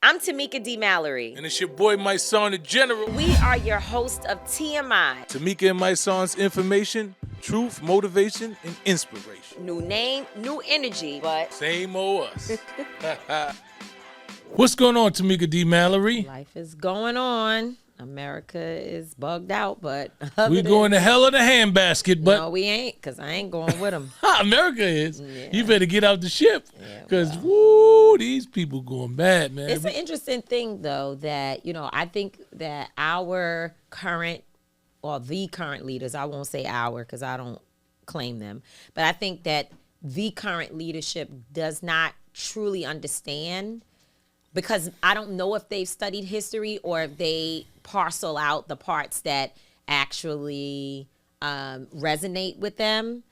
I'm Tamika D. Mallory. And it's your boy, Mysonne, the General. We are your host of TMI. Tamika and Mysonne's information, truth, motivation, and inspiration. New name, new energy, but same old us. What's going on, Tamika D. Mallory? Life is going on. America is bugged out, but we going to hell in a handbasket, but no, we ain't, because I ain't going with them. America is. Yeah. You better get out the ship, because these people going bad, man. It's an interesting thing, though, that, I think that our current, or the current leaders, I won't say our because I don't claim them, but I think that the current leadership does not truly understand, because I don't know if they've studied history or if they parcel out the parts that actually resonate with them.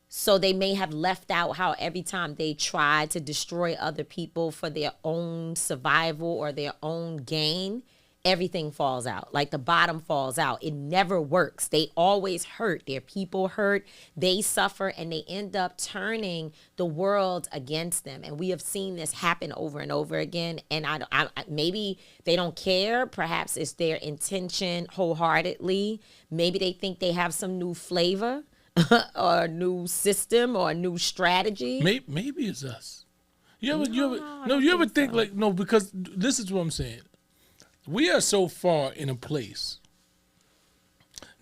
So they may have left out how every time they try to destroy other people for their own survival or their own gain, everything falls out. Like the bottom falls out. It never works. They always hurt. Their people hurt. They suffer, and they end up turning the world against them. And we have seen this happen over and over again. And I maybe they don't care. Perhaps it's their intention wholeheartedly. Maybe they think they have some new flavor or a new system or a new strategy. Maybe it's us. You ever think so? Because this is what I'm saying. We are so far in a place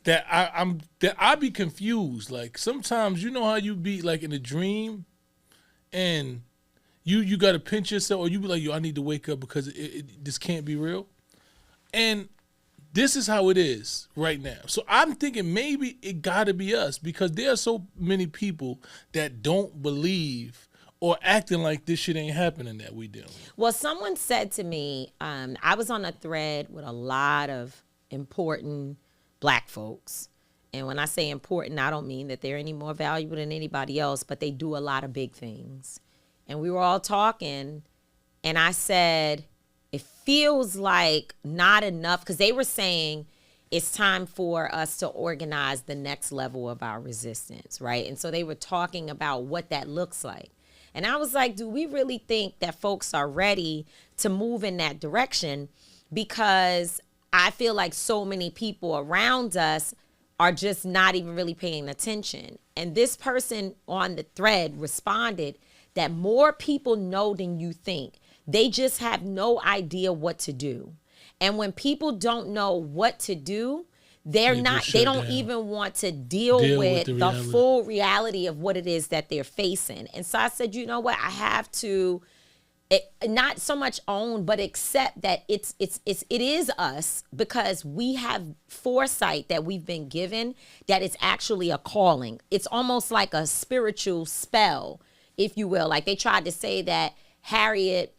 that I be confused. Like sometimes, you know how you be like in a dream, and you got to pinch yourself, or you be like, yo, I need to wake up because this can't be real. And this is how it is right now. So I'm thinking maybe it got to be us, because there are so many people that don't believe or acting like this shit ain't happening that we do. Well, someone said to me, I was on a thread with a lot of important black folks. And when I say important, I don't mean that they're any more valuable than anybody else, but they do a lot of big things. And we were all talking, and I said, it feels like not enough, because they were saying it's time for us to organize the next level of our resistance, right? And so they were talking about what that looks like. And I was like, do we really think that folks are ready to move in that direction? Because I feel like so many people around us are just not even really paying attention. And this person on the thread responded that more people know than you think. They just have no idea what to do. And when people don't know what to do, they don't even want to deal with the full reality of what it is that they're facing. And so I said, you know what, I have to not so much own, but accept that it is us, because we have foresight that we've been given, that it's actually a calling. It's almost like a spiritual spell, if you will. Like they tried to say that Harriet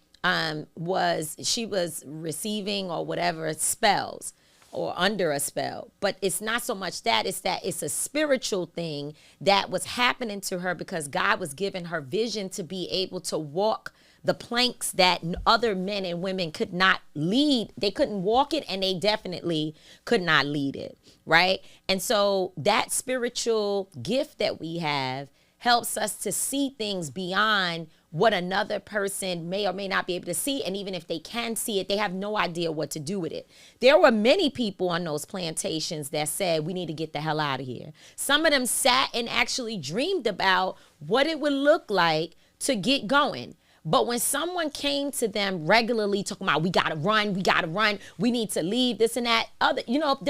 was receiving or whatever spells, or under a spell. But it's not so much that, it's a spiritual thing that was happening to her, because God was giving her vision to be able to walk the planks that other men and women could not lead. They couldn't walk it, and they definitely could not lead it, right? And so that spiritual gift that we have helps us to see things beyond what another person may or may not be able to see. And even if they can see it, they have no idea what to do with it. There were many people on those plantations that said, we need to get the hell out of here. Some of them sat and actually dreamed about what it would look like to get going. But when someone came to them regularly talking about, we got to run, we need to leave, this and that,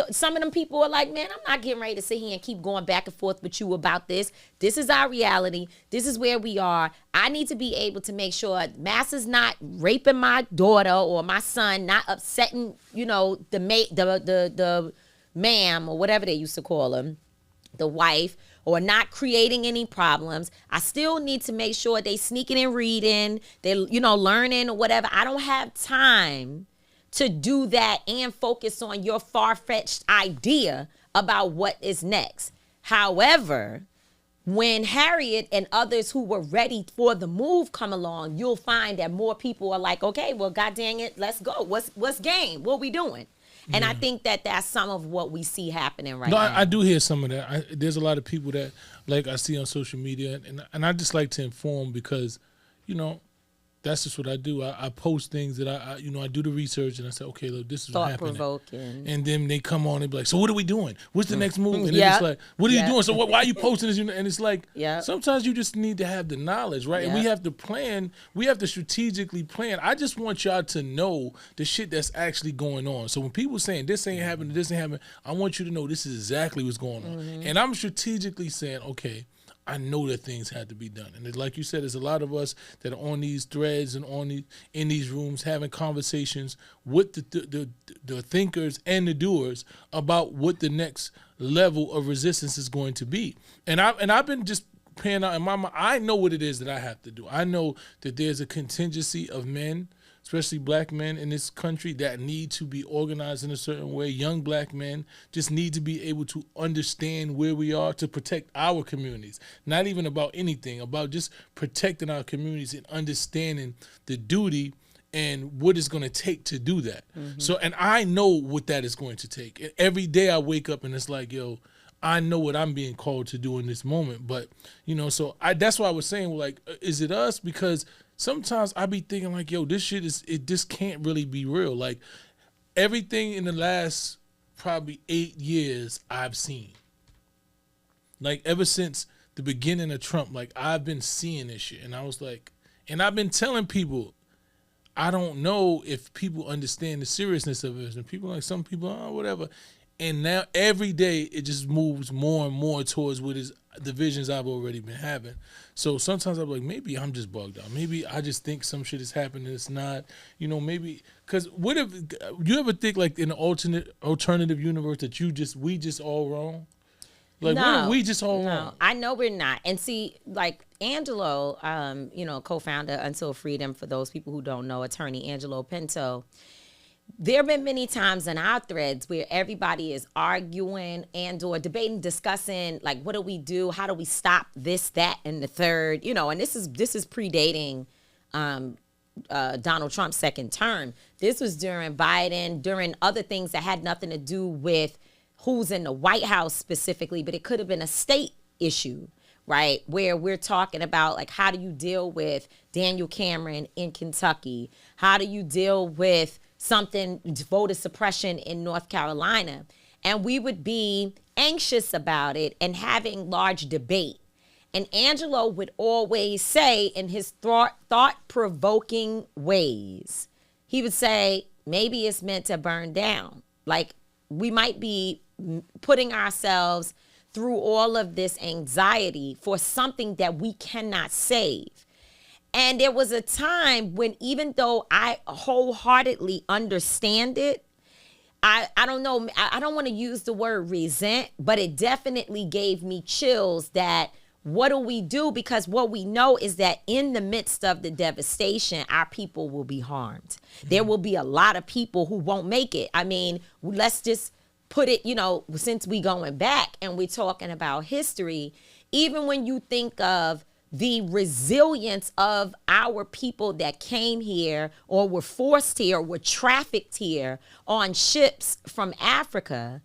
some of them people are like, man, I'm not getting ready to sit here and keep going back and forth with you about this. This is our reality. This is where we are. I need to be able to make sure Master's not raping my daughter or my son, not upsetting, the ma'am, or whatever they used to call him, the wife, or not creating any problems. I still need to make sure they sneaking and reading, they learning or whatever. I don't have time to do that and focus on your far-fetched idea about what is next. However, when Harriet and others who were ready for the move come along, you'll find that more people are like, okay, well, God dang it, let's go. What's game? What we doing? And I think that that's some of what we see happening right now. I do hear some of that. There's a lot of people that, like, I see on social media, and I just like to inform, because, that's just what I do. I post things that I I do the research and I say, okay, look, this is what happened. Thought-provoking. And then they come on and be like, so what are we doing? What's the next move? And it's like, what are you doing? So why are you posting this? And it's like, sometimes you just need to have the knowledge, right? And we have to plan. We have to strategically plan. I just want y'all to know the shit that's actually going on. So when people saying this ain't happening, this ain't happening, I want you to know this is exactly what's going on. And I'm strategically saying, okay, I know that things had to be done. And like you said, there's a lot of us that are on these threads and in these rooms having conversations with the thinkers and the doers about what the next level of resistance is going to be. And I've been just paying out in my mind. I know what it is that I have to do. I know that there's a contingency of men, especially black men in this country, that need to be organized in a certain way. Young black men just need to be able to understand where we are to protect our communities. Not even about anything, about just protecting our communities and understanding the duty and what it's going to take to do that. So, and I know what that is going to take. And every day I wake up and it's like, yo, I know what I'm being called to do in this moment. But, so that's why I was saying, like, is it us? Because sometimes I be thinking like, yo, this shit this can't really be real. Like, everything in the last probably 8 years I've seen, like ever since the beginning of Trump, like I've been seeing this shit. And I was like, and I've been telling people, I don't know if people understand the seriousness of it. And people like, some people, whatever. And now every day it just moves more and more towards what is the visions I've already been having. So sometimes I'm like, maybe I'm just bugged out. Maybe I just think some shit is happening and it's not. Maybe because what if you ever think like in an alternative universe that we just all wrong? Like, what if we just all wrong? I know we're not. And see, like Angelo, co-founder Until Freedom, for those people who don't know, attorney Angelo Pinto. There have been many times in our threads where everybody is arguing and or debating, discussing, like, what do we do? How do we stop this, that, and the third? And this is predating Donald Trump's second term. This was during Biden, during other things that had nothing to do with who's in the White House specifically, but it could have been a state issue, right? Where we're talking about, like, how do you deal with Daniel Cameron in Kentucky? How do you deal with something, voter suppression in North Carolina? And we would be anxious about it and having large debate. And Angelo would always say in his thought-provoking ways, he would say, maybe it's meant to burn down. Like, we might be putting ourselves through all of this anxiety for something that we cannot save. And there was a time when, even though I wholeheartedly understand it, I don't know, I don't want to use the word resent, but it definitely gave me chills that what do we do? Because what we know is that in the midst of the devastation, our people will be harmed. There will be a lot of people who won't make it. I mean, let's just put it, since we going back and we're talking about history, even when you think of the resilience of our people that came here or were forced here, were trafficked here on ships from Africa,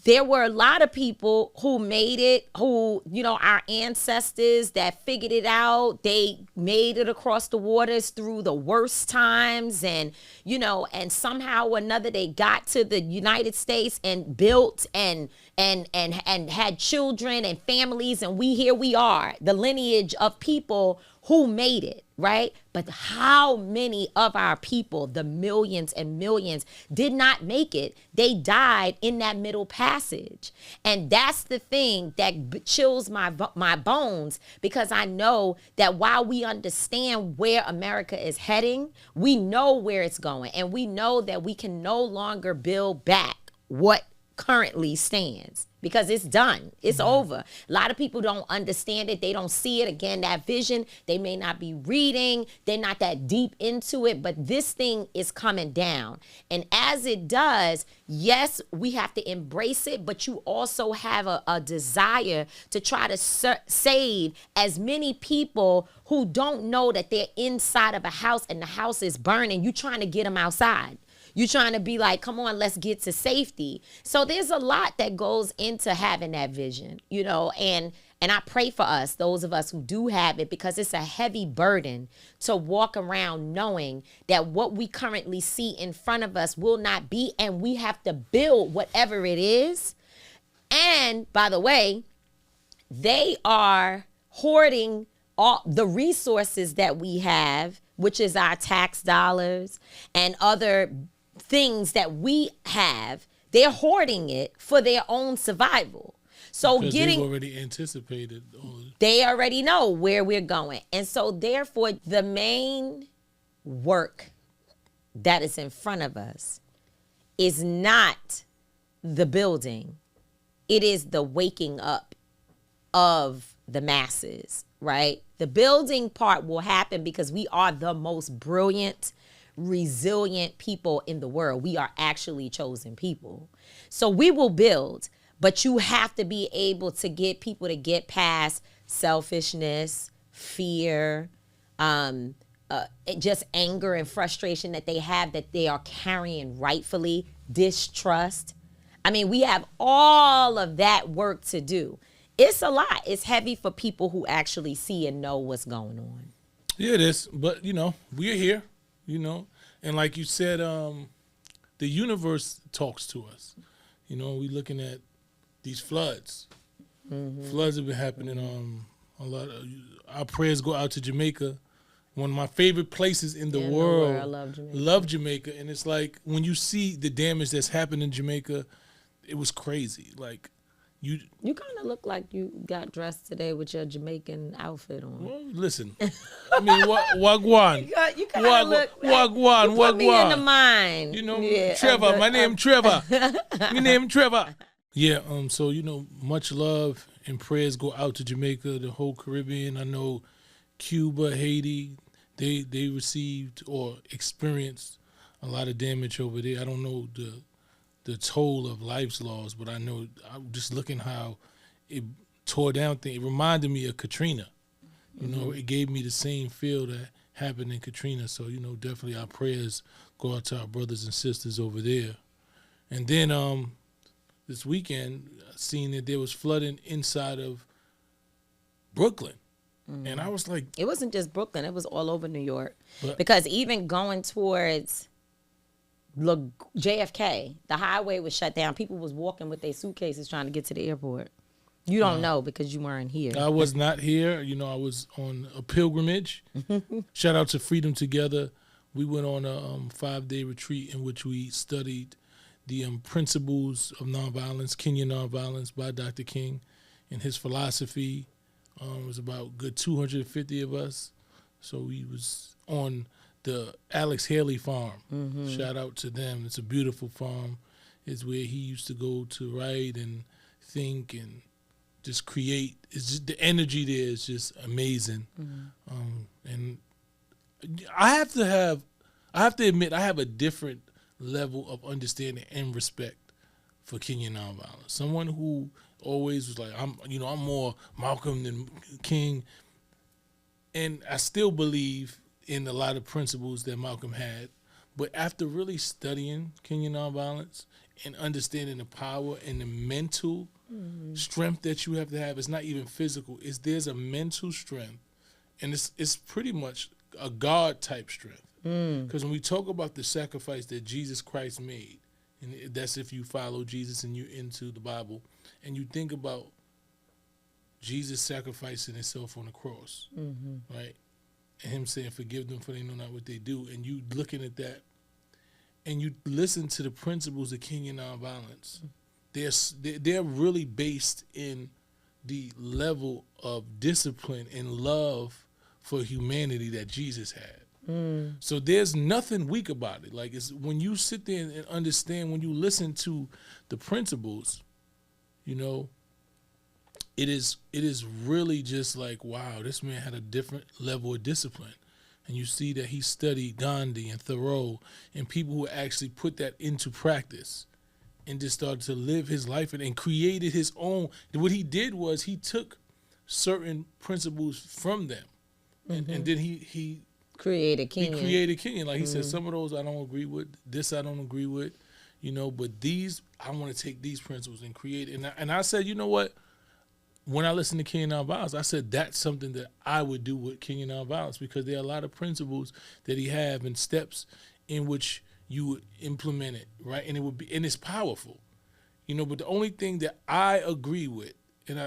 there were a lot of people who made it, who, our ancestors that figured it out. They made it across the waters through the worst times. And, and somehow or another, they got to the United States and built and had children and families. And here we are, the lineage of people who made it, right? But how many of our people, the millions and millions, did not make it? They died in that middle passage. And that's the thing that chills my bones, because I know that while we understand where America is heading, we know where it's going. And we know that we can no longer build back what currently stands, because it's done. It's over. A lot of people don't understand it. They don't see it. Again, that vision, they may not be reading. They're not that deep into it, but this thing is coming down. And as it does, yes, we have to embrace it, but you also have a desire to try to save as many people who don't know that they're inside of a house and the house is burning. You're trying to get them outside. You're trying to be like, come on, let's get to safety. So there's a lot that goes into having that vision, and And I pray for us, those of us who do have it, because it's a heavy burden to walk around knowing that what we currently see in front of us will not be, and we have to build whatever it is. And by the way, they are hoarding all the resources that we have, which is our tax dollars and other things that we have. They're hoarding it for their own survival. So because they've already anticipated. They already know where we're going. And so therefore, the main work that is in front of us is not the building. It is the waking up of the masses, right? The building part will happen because we are the most brilliant, resilient people in the world. We are actually chosen people. So we will build, but you have to be able to get people to get past selfishness, fear, just anger and frustration that they have that they are carrying rightfully, distrust. I mean, we have all of that work to do. It's a lot. It's heavy for people who actually see and know what's going on. Yeah, it is. But, we're here, And like you said, the universe talks to us. We're looking at these floods. Mm-hmm. Floods have been happening. A lot of our prayers go out to Jamaica, one of my favorite places in the world. I love Jamaica. Love Jamaica. And it's like when you see the damage that's happened in Jamaica, it was crazy. Like, You kind of look like you got dressed today with your Jamaican outfit on. Well, listen. I mean, wagwan. You kind of look wagwan. You put me in the mind. Trevor. My name Trevor. My name Trevor. Yeah. So much love and prayers go out to Jamaica, the whole Caribbean. I know Cuba, Haiti. They received or experienced a lot of damage over there. I don't know the toll of life's loss, but I know I'm just looking how it tore down things. It reminded me of Katrina. It gave me the same feel that happened in Katrina. So, definitely our prayers go out to our brothers and sisters over there. And then this weekend, I seen that there was flooding inside of Brooklyn. Mm-hmm. And I was like... It wasn't just Brooklyn. It was all over New York. Because even going towards... JFK, the highway was shut down. People was walking with their suitcases trying to get to the airport. You don't know because you weren't here. I was not here. I was on a pilgrimage. Shout out to Freedom Together. We went on a 5-day retreat in which we studied the principles of nonviolence, Kenyan nonviolence by Dr. King and his philosophy. It was about good 250 of us. So we was on the Alex Haley farm. Mm-hmm. Shout out to them. It's a beautiful farm. It's where he used to go to write and think and just create. It's just the energy there is just amazing. Mm-hmm. And I have to admit I have a different level of understanding and respect for Kenyan nonviolence. Someone who always was like, I'm more Malcolm than King. And I still believe in a lot of principles that Malcolm had. But after really studying Kenyan nonviolence and understanding the power and the mental strength that you have to have, it's not even physical. There's a mental strength, and it's pretty much a God-type strength. Because when we talk about the sacrifice that Jesus Christ made, and that's if you follow Jesus and you're into the Bible, and you think about Jesus sacrificing himself on the cross, right? And him saying, forgive them for they know not what they do. And you looking at that and you listen to the principles of Kenyan nonviolence. They're really based in the level of discipline and love for humanity that Jesus had. So there's nothing weak about it. Like, it's when you sit there and understand, when you listen to the principles, it is really just like, wow, this man had a different level of discipline. And you see that he studied Gandhi and Thoreau and people who actually put that into practice and just started to live his life and created his own. What he did was he took certain principles from them. And then he created Kenyan. He created Kenyan. Like he said, some of those I don't agree with. This I don't agree with. But these, I want to take these principles and create. And I said, you know what? when I listened to King of Nonviolence, I said that's something that I would do with King of Nonviolence, because there are a lot of principles that he have and steps in which you would implement it, right? And it's powerful, But the only thing that I agree with, and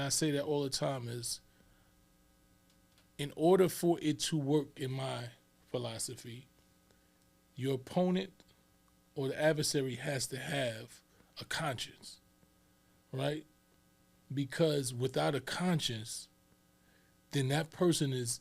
I say that all the time, is in order for it to work in my philosophy, your opponent or the adversary has to have a conscience, right? Because without a conscience, then that person is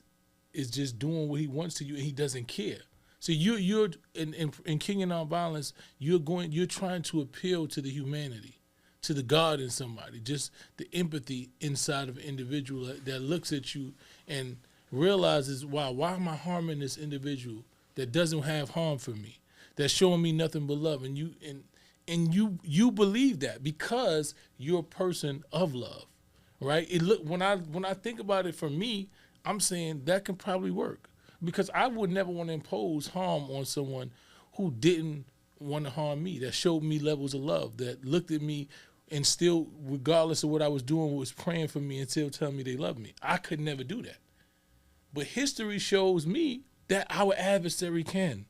just doing what he wants to you, and he doesn't care. So you're in King of Nonviolence, you're trying to appeal to the humanity, to the God in somebody, just the empathy inside of an individual that looks at you and realizes, wow, why am I harming this individual that doesn't have harm for me, that's showing me nothing but love, and you believe that because you're a person of love, right? When I think about it, for me, I'm saying that can probably work, because I would never want to impose harm on someone who didn't want to harm me, that showed me levels of love, that looked at me and still, regardless of what I was doing, was praying for me and still telling me they love me. I could never do that. But history shows me that our adversary can.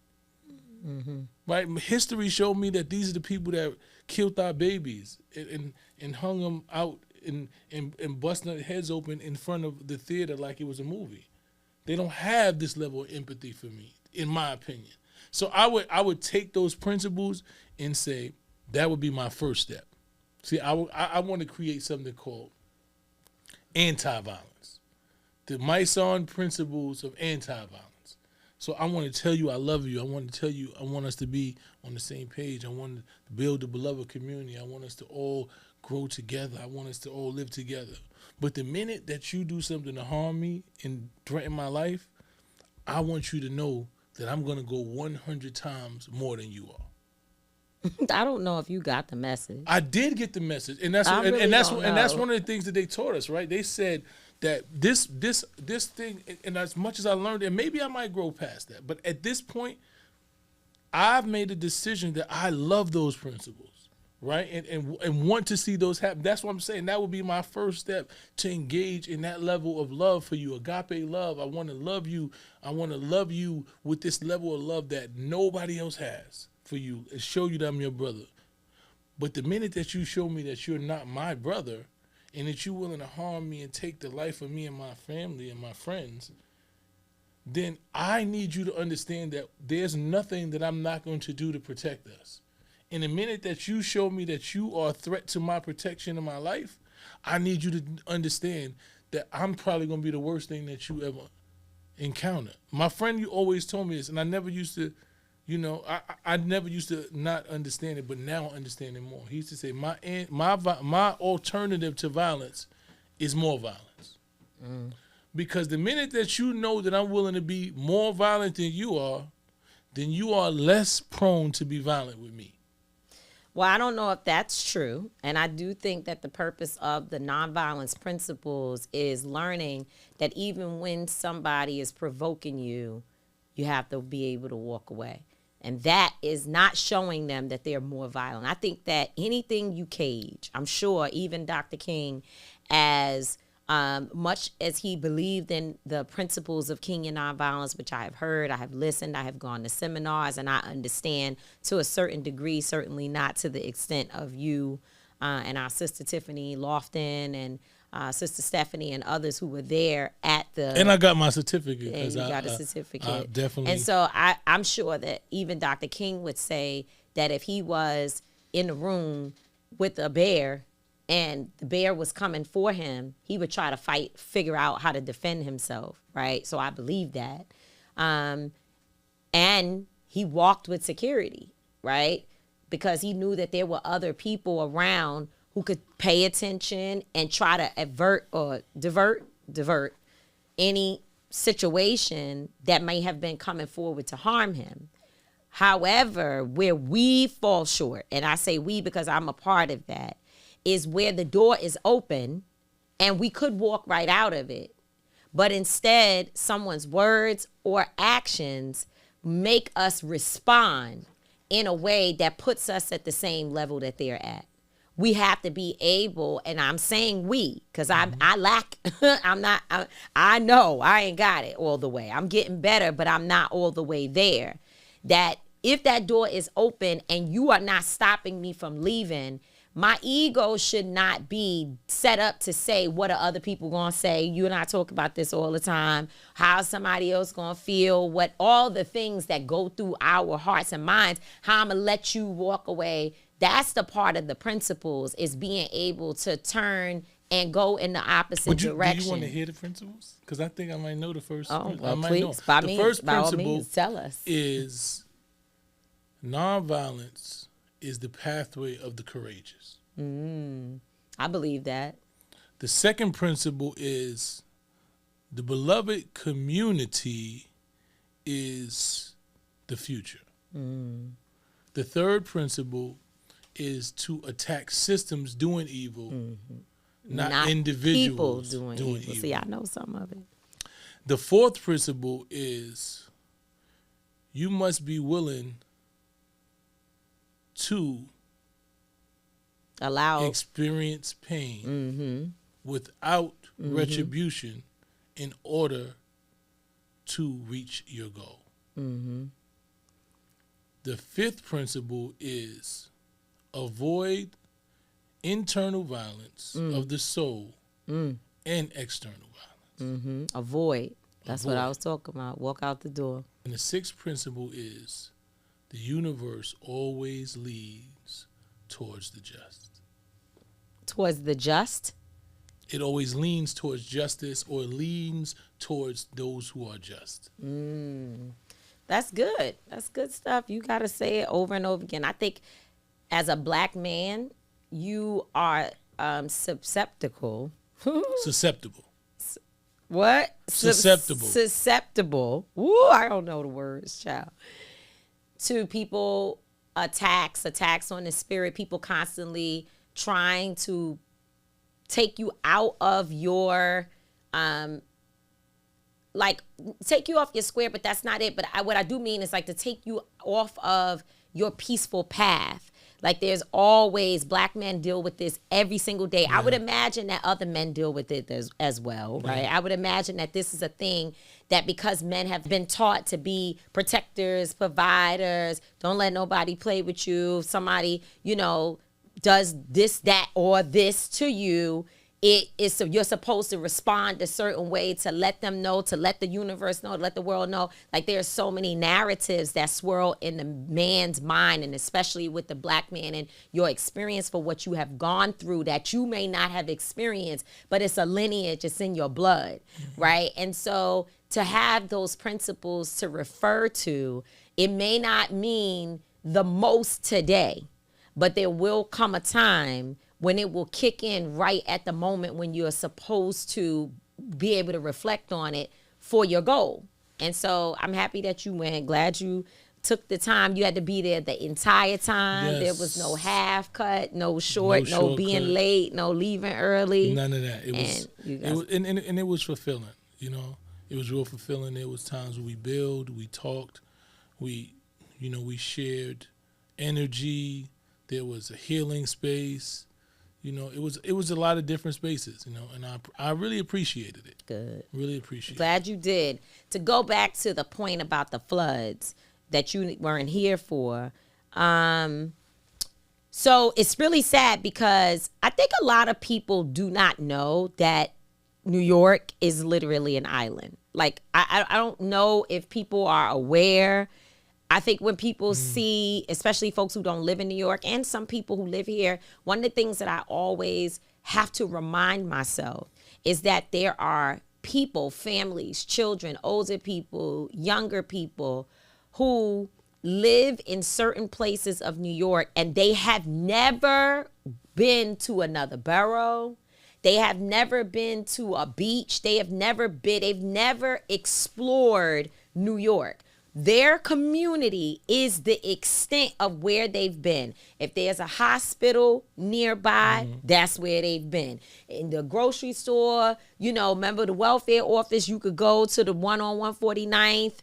Mm-hmm. Right? History showed me that these are the people that killed our babies and hung them out and busting their heads open in front of the theater like it was a movie. They don't have this level of empathy for me, in my opinion. So I would take those principles and say that would be my first step. See, I want to create something called anti-violence, the Mysonne principles of anti-violence. So I want to tell you I love you. I want to tell you I want us to be on the same page. I want to build a beloved community. I want us to all grow together. I want us to all live together. But the minute that you do something to harm me and threaten my life, I want you to know that I'm going to go 100 times more than you are. I don't know if you got the message. I did get the message, and that's one of the things that they taught us, right? They said that this thing, and as much as I learned, and maybe I might grow past that, but at this point, I've made a decision that I love those principles, right? And want to see those happen. That's what I'm saying. That would be my first step, to engage in that level of love for you, agape love. I want to love you. I want to love you with this level of love that nobody else has for you, and show you that I'm your brother. But the minute that you show me that you're not my brother, and that you're willing to harm me and take the life of me and my family and my friends, then I need you to understand that there's nothing that I'm not going to do to protect us. And the minute that you show me that you are a threat to my protection in my life, I need you to understand that I'm probably going to be the worst thing that you ever encounter. My friend, you always told me this, and I never used to, I never used to not understand it, but now I understand it more. He used to say, my alternative to violence is more violence. Mm. Because the minute that you know that I'm willing to be more violent than you are, then you are less prone to be violent with me. Well, I don't know if that's true. And I do think that the purpose of the nonviolence principles is learning that even when somebody is provoking you, you have to be able to walk away. And that is not showing them that they're more violent. I think that anything you cage, I'm sure even Dr. King, as much as he believed in the principles of King and nonviolence, which I have heard, I have listened, I have gone to seminars, and I understand to a certain degree, certainly not to the extent of you and our sister Tiffany Lofton and Sister Stephanie and others who were there at the... And I got my certificate. And you got a certificate. Definitely. And so I'm sure that even Dr. King would say that if he was in the room with a bear and the bear was coming for him, he would try to figure out how to defend himself, right? So I believe that. And he walked with security, right? Because he knew that there were other people around who could pay attention and try to avert or divert any situation that may have been coming forward to harm him. However, where we fall short, and I say we because I'm a part of that, is where the door is open and we could walk right out of it. But instead, someone's words or actions make us respond in a way that puts us at the same level that they're at. we have to be able, and I'm saying we, because I lack, I know I ain't got it all the way. I'm getting better, but I'm not all the way there. That if that door is open and you are not stopping me from leaving, my ego should not be set up to say, what are other people going to say? You and I talk about this all the time. How somebody else going to feel, what all the things that go through our hearts and minds, how I'm going to let you walk away. That's the part of the principles, is being able to turn and go in the opposite direction. Do you want to hear the principles? Because I think I might know the first. Oh, well, I might please, know. by The me, first by all principle means, tell us. is nonviolence is the pathway of the courageous. I believe that. The second principle is the beloved community is the future. The third principle is to attack systems doing evil, not individuals people doing evil. See, I know some of it. The fourth principle is you must be willing to allow experience pain without retribution in order to reach your goal. The fifth principle is avoid internal violence of the soul and external violence. Avoid. That's what I was talking about. Walk out the door. And the sixth principle is the universe always leads towards the just. Towards the just? It always leans towards justice, or leans towards those who are just. That's good. That's good stuff. You got to say it over and over again. I think as a black man, you are susceptible. Susceptible. What? Susceptible. Susceptible. Woo, I don't know the words, child. To people, attacks on the spirit, people constantly trying to take you out of your, take you off your square, but that's not it. But what I do mean is like to take you off of your peaceful path. Like there's always, black men deal with this every single day. Yeah. I would imagine that other men deal with it as well, right? I would imagine that this is a thing that because men have been taught to be protectors, providers, don't let nobody play with you. If somebody, does this, that, or this to you, so you're supposed to respond a certain way to let them know, to let the universe know, to let the world know. Like there's so many narratives that swirl in the man's mind, and especially with the black man and your experience for what you have gone through that you may not have experienced, but it's a lineage, it's in your blood, right? And so to have those principles to refer to, it may not mean the most today, but there will come a time when it will kick in right at the moment when you're supposed to be able to reflect on it for your goal. And so I'm happy that you went. Glad you took the time. You had to be there the entire time. Yes. There was no half cut, no short, no being late, no leaving early. None of that. It was fulfilling. It was real fulfilling. There was times when we built, we talked, we shared energy. There was a healing space. It was a lot of different spaces, and I really appreciated it. Good. Really appreciated it. Glad you did. To go back to the point about the floods that you weren't here for, so it's really sad because I think a lot of people do not know that New York is literally an island. Like, I don't know if people are aware. I think when people see, especially folks who don't live in New York and some people who live here, one of the things that I always have to remind myself is that there are people, families, children, older people, younger people who live in certain places of New York and they have never been to another borough. They have never been to a beach. They've never explored New York. Their community is the extent of where they've been. If there's a hospital nearby, that's where they've been. In the grocery store, remember the welfare office, you could go to the one on 149th.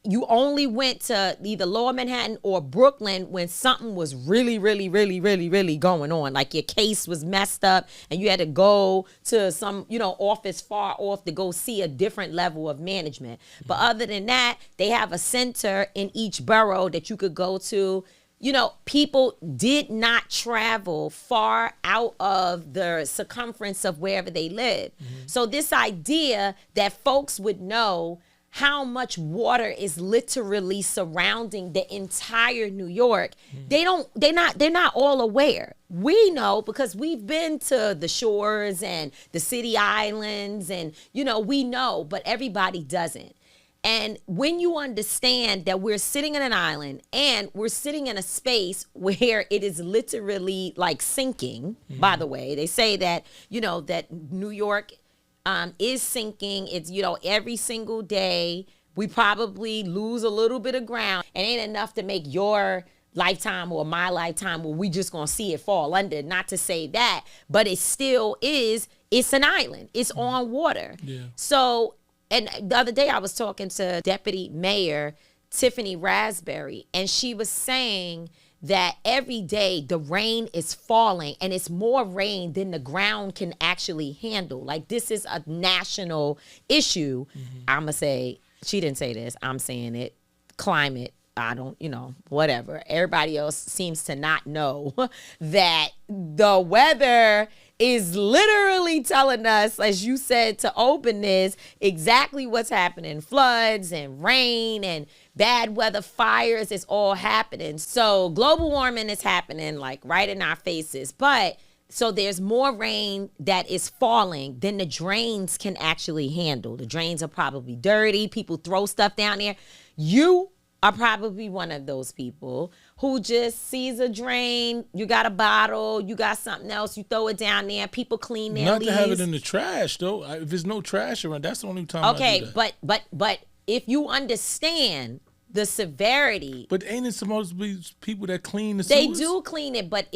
you only went to either Lower Manhattan or Brooklyn when something was really, really, really, really, really going on. Like your case was messed up and you had to go to some, office far off to go see a different level of management. But other than that, they have a center in each borough that you could go to. People did not travel far out of the circumference of wherever they live. So this idea that folks would know how much water is literally surrounding the entire New York, they're not all aware. We know because we've been to the shores and the city islands and, we know, but everybody doesn't. And when you understand that we're sitting in an island and we're sitting in a space where it is literally like sinking, by the way, they say that, that New York is sinking. It's, every single day we probably lose a little bit of ground. It ain't enough to make your lifetime or my lifetime where we just gonna see it fall under. Not to say that, but it still is, it's an island. It's on water. Yeah. So, and the other day I was talking to Deputy Mayor Tiffany Raspberry, and she was saying that every day the rain is falling and it's more rain than the ground can actually handle. Like, this is a national issue. I'm going to say, she didn't say this, I'm saying it, climate. I don't, whatever. Everybody else seems to not know that the weather is literally telling us, as you said to open this, exactly what's happening. Floods and rain and bad weather, fires, it's all happening. So global warming is happening like right in our faces. But so there's more rain that is falling than the drains can actually handle. The drains are probably dirty. People throw stuff down there. You are probably one of those people who just sees a drain, you got a bottle, you got something else, you throw it down there, people clean their Not leaves. to have it in the trash, though. If there's no trash around, that's the only time I do that. but if you understand the severity. But ain't it supposed to be people that clean the sewers? They do clean it, but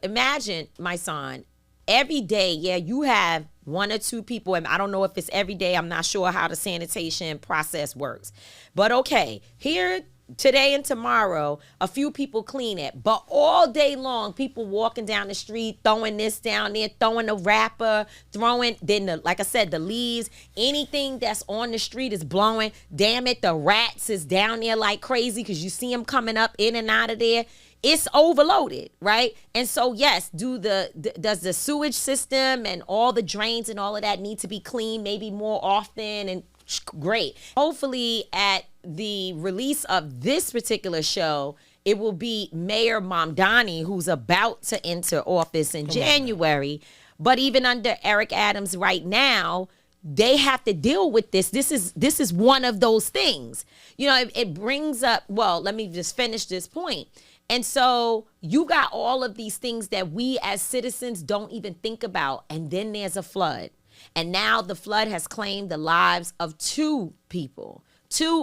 imagine, my son, every day, you have one or two people, and I don't know if it's every day, I'm not sure how the sanitation process works. But okay, here today and tomorrow, a few people clean it. But all day long, people walking down the street, throwing this down there, throwing the wrapper, like I said, the leaves, anything that's on the street is blowing. Damn it, the rats is down there like crazy because you see them coming up in and out of there. It's overloaded, right? And so, yes, does the sewage system and all the drains and all of that need to be cleaned maybe more often? And great. Hopefully at the release of this particular show, it will be Mayor Mamdani, who's about to enter office in January. But even under Eric Adams right now, they have to deal with this. This is one of those things. It brings up, well, let me just finish this point. And so you got all of these things that we as citizens don't even think about. And then there's a flood. And now the flood has claimed the lives of two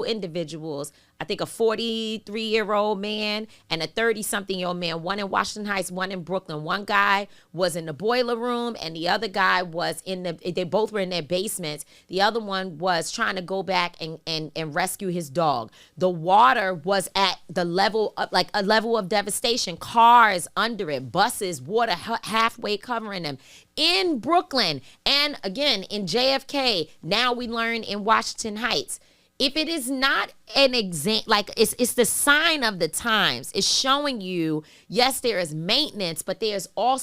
individuals. I think a 43-year-old man and a 30-something-year-old man, one in Washington Heights, one in Brooklyn. One guy was in the boiler room and the other guy was they both were in their basements. The other one was trying to go back and rescue his dog. The water was at the level of, like a level of devastation. Cars under it, buses, water halfway covering them. In Brooklyn and again in JFK, now we learn in Washington Heights. If it is not an example, like it's the sign of the times. It's showing you, yes, there is maintenance, but there are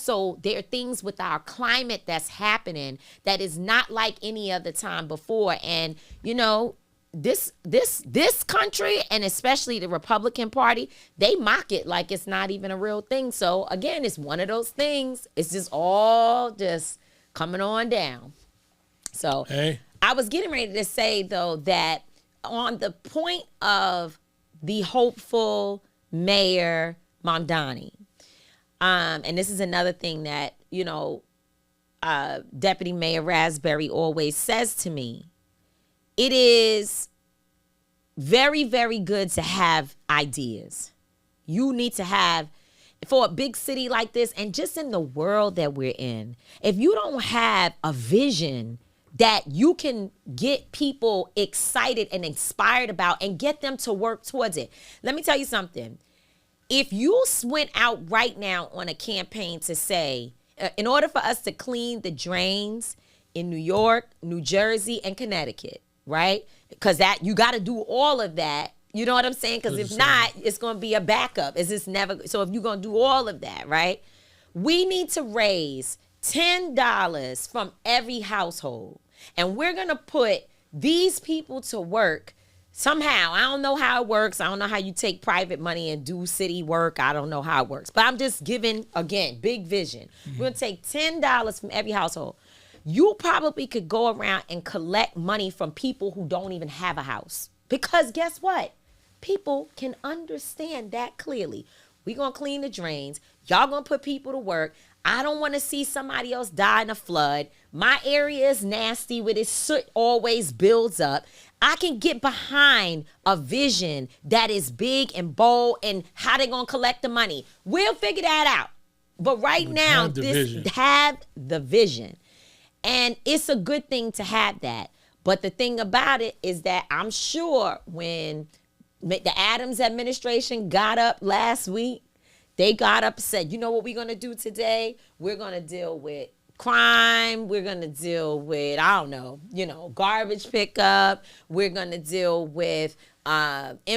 things with our climate that's happening that is not like any other time before. And this country, and especially the Republican Party, they mock it like it's not even a real thing. So again, it's one of those things. It's just all just coming on down. So hey. I was getting ready to say though that on the point of the hopeful Mayor Mamdani, and this is another thing that Deputy Mayor Raspberry always says to me. It is very, very good to have ideas. You need to have, for a big city like this, and just in the world that we're in, if you don't have a vision that you can get people excited and inspired about and get them to work towards it. Let me tell you something. If you went out right now on a campaign to say, in order for us to clean the drains in New York, New Jersey, and Connecticut, right? Because that you got to do all of that. You know what I'm saying? Because if not, it's going to be a backup. It's just never. So if you're going to do all of that, right? We need to raise $10 from every household. And we're going to put these people to work somehow. I don't know how it works. I don't know how you take private money and do city work. I don't know how it works. But I'm just giving, again, big vision. We're going to take $10 from every household. You probably could go around and collect money from people who don't even have a house. Because guess what? People can understand that clearly. We're going to clean the drains. Y'all going to put people to work. I don't want to see somebody else die in a flood. My area is nasty with its soot always builds up. I can get behind a vision that is big and bold and how they're going to collect the money. We'll figure that out. But right now, have the vision. And it's a good thing to have that. But the thing about it is that I'm sure when the Adams administration got up last week, they got up and said, you know what we're going to do today? We're going to deal with crime. We're going to deal with, I don't know, garbage pickup. We're going to deal with MWBEs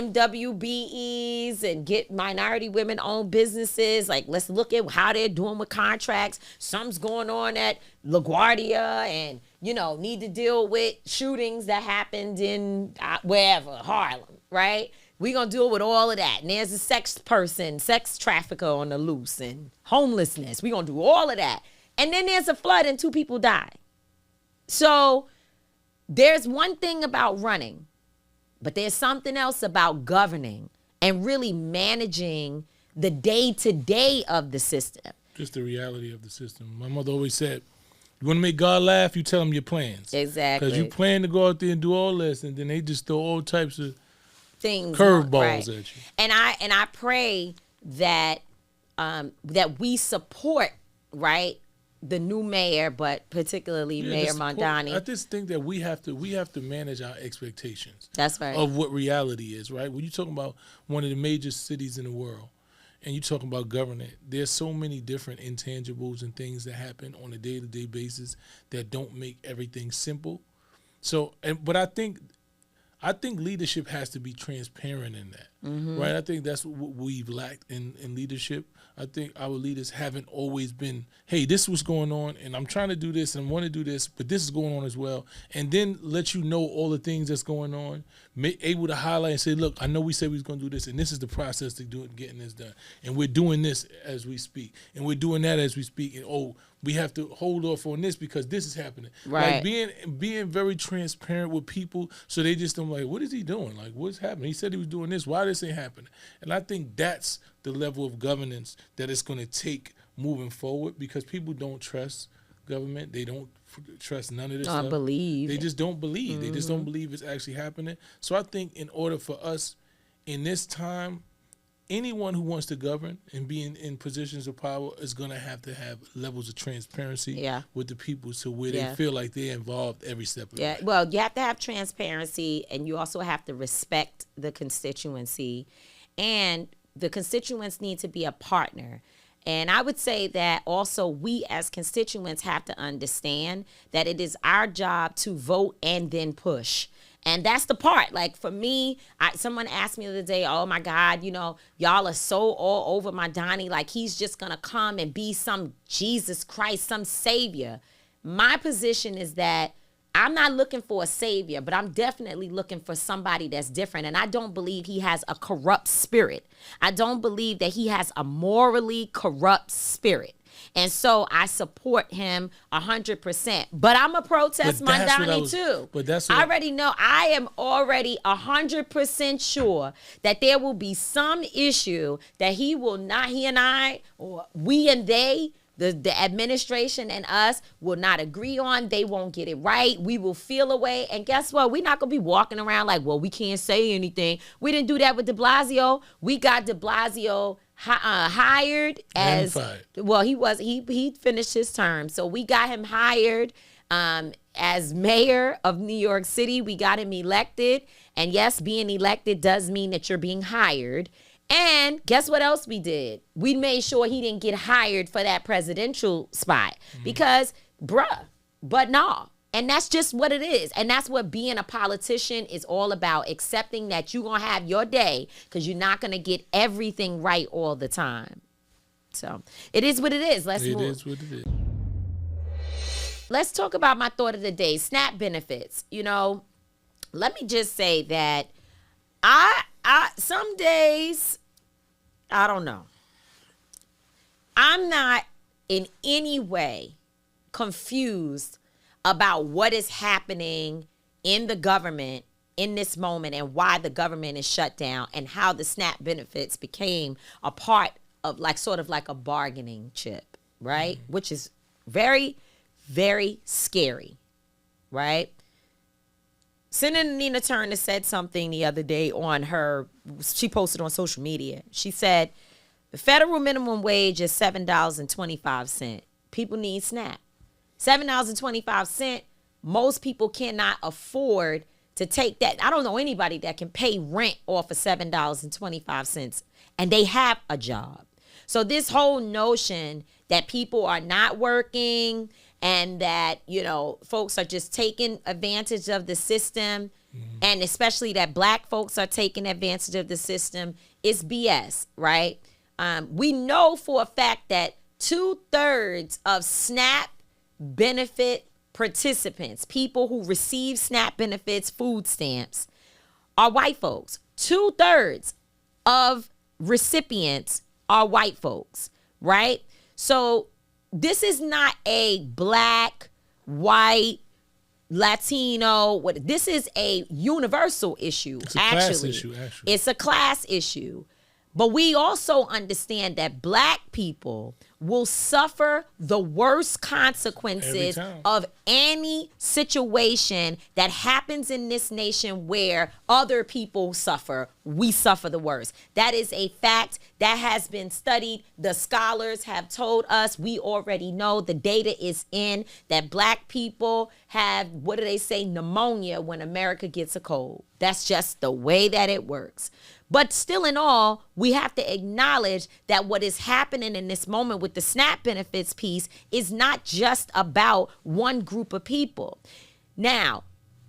and get minority women-owned businesses. Like, let's look at how they're doing with contracts. Something's going on at LaGuardia and, need to deal with shootings that happened in wherever, Harlem, right? We're going to deal with all of that. And there's a sex trafficker on the loose and homelessness. We're going to do all of that. And then there's a flood and 2 people die. So there's one thing about running, but there's something else about governing and really managing the day-to-day of the system. Just the reality of the system. My mother always said, you want to make God laugh, you tell him your plans. Exactly. Because you plan to go out there and do all this, and then they just throw all types of things, curveballs at you. And I pray that that we support, right, the new mayor, but particularly Mayor Mondani. I just think that we have to manage our expectations. That's right. Of what reality is, right? When you're talking about one of the major cities in the world, and you're talking about government, there's so many different intangibles and things that happen on a day-to-day basis that don't make everything simple. So, but I think leadership has to be transparent in that, right? I think that's what we've lacked in leadership. I think our leaders haven't always been, hey, this is what's going on, and I'm trying to do this, and I want to do this, but this is going on as well. And then let you know all the things that's going on, able to highlight and say, look, I know we said we was going to do this, and this is the process to do it, getting this done. And we're doing this as we speak, and we're doing that as we speak, and we have to hold off on this because this is happening. Right. Like being very transparent with people so they just don't like, what is he doing? Like, what's happening? He said he was doing this. Why this ain't happening? And I think that's the level of governance that it's going to take moving forward because people don't trust government. They don't trust none of this stuff. Believe. They just don't believe. They just don't believe it's actually happening. So I think in order for us in this time, anyone who wants to govern and be in positions of power is going to have levels of transparency with the people so where they feel like they're involved every step of the way. Well, you have to have transparency and you also have to respect the constituency, and the constituents need to be a partner. And I would say that also we as constituents have to understand that it is our job to vote and then push. And that's the part. Like for me, someone asked me the other day, oh my God, y'all are so all over my Donnie. Like he's just going to come and be some Jesus Christ, some savior. My position is that I'm not looking for a savior, but I'm definitely looking for somebody that's different. And I don't believe he has a corrupt spirit. I don't believe that he has a morally corrupt spirit. And so I support him 100%. But I'm a protest Mondani too. But that's I already know. I am already 100% sure that there will be some issue that he and I, or we and they, the administration and us will not agree on. They won't get it right. We will feel away. And guess what? We're not going to be walking around like, well, we can't say anything. We didn't do that with de Blasio. We got de Blasio hired as, well, he finished his term. So we got him hired as mayor of New York City, we got him elected. And yes, being elected does mean that you're being hired. And guess what else we did? We made sure he didn't get hired for that presidential spot because, but nah. And that's just what it is. And that's what being a politician is all about, accepting that you're going to have your day because you're not going to get everything right all the time. So it is what it is. Let's move. It is what it is. Let's talk about my thought of the day, SNAP benefits. You know, let me just say that I some days, I don't know. I'm not in any way confused about what is happening in the government in this moment and why the government is shut down and how the SNAP benefits became a part of sort of like a bargaining chip, right? Mm-hmm. Which is very, very scary, right? Senator Nina Turner said something the other day she posted on social media. She said, the federal minimum wage is $7.25. People need SNAP. $7.25. Most people cannot afford to take that. I don't know anybody that can pay rent off of $7.25 and they have a job. So this whole notion that people are not working and that, you know, folks are just taking advantage of the system, and especially that black folks are taking advantage of the system, is BS, right? We know for a fact that 2/3 of SNAP benefit participants, people who receive SNAP benefits, food stamps, are white folks. 2/3 of recipients are white folks, right? So this is not a black, white, Latino. This is a universal issue. It's a class issue, actually. It's a class issue. But we also understand that black people will suffer the worst consequences of any situation that happens in this nation where other people suffer. We suffer the worst. That is a fact that has been studied. The scholars have told us. We already know. The data is in that black people have, what do they say, pneumonia when America gets a cold. That's just the way that it works. But still in all, we have to acknowledge that what is happening in this moment with the SNAP benefits piece is not just about one group of people. Now,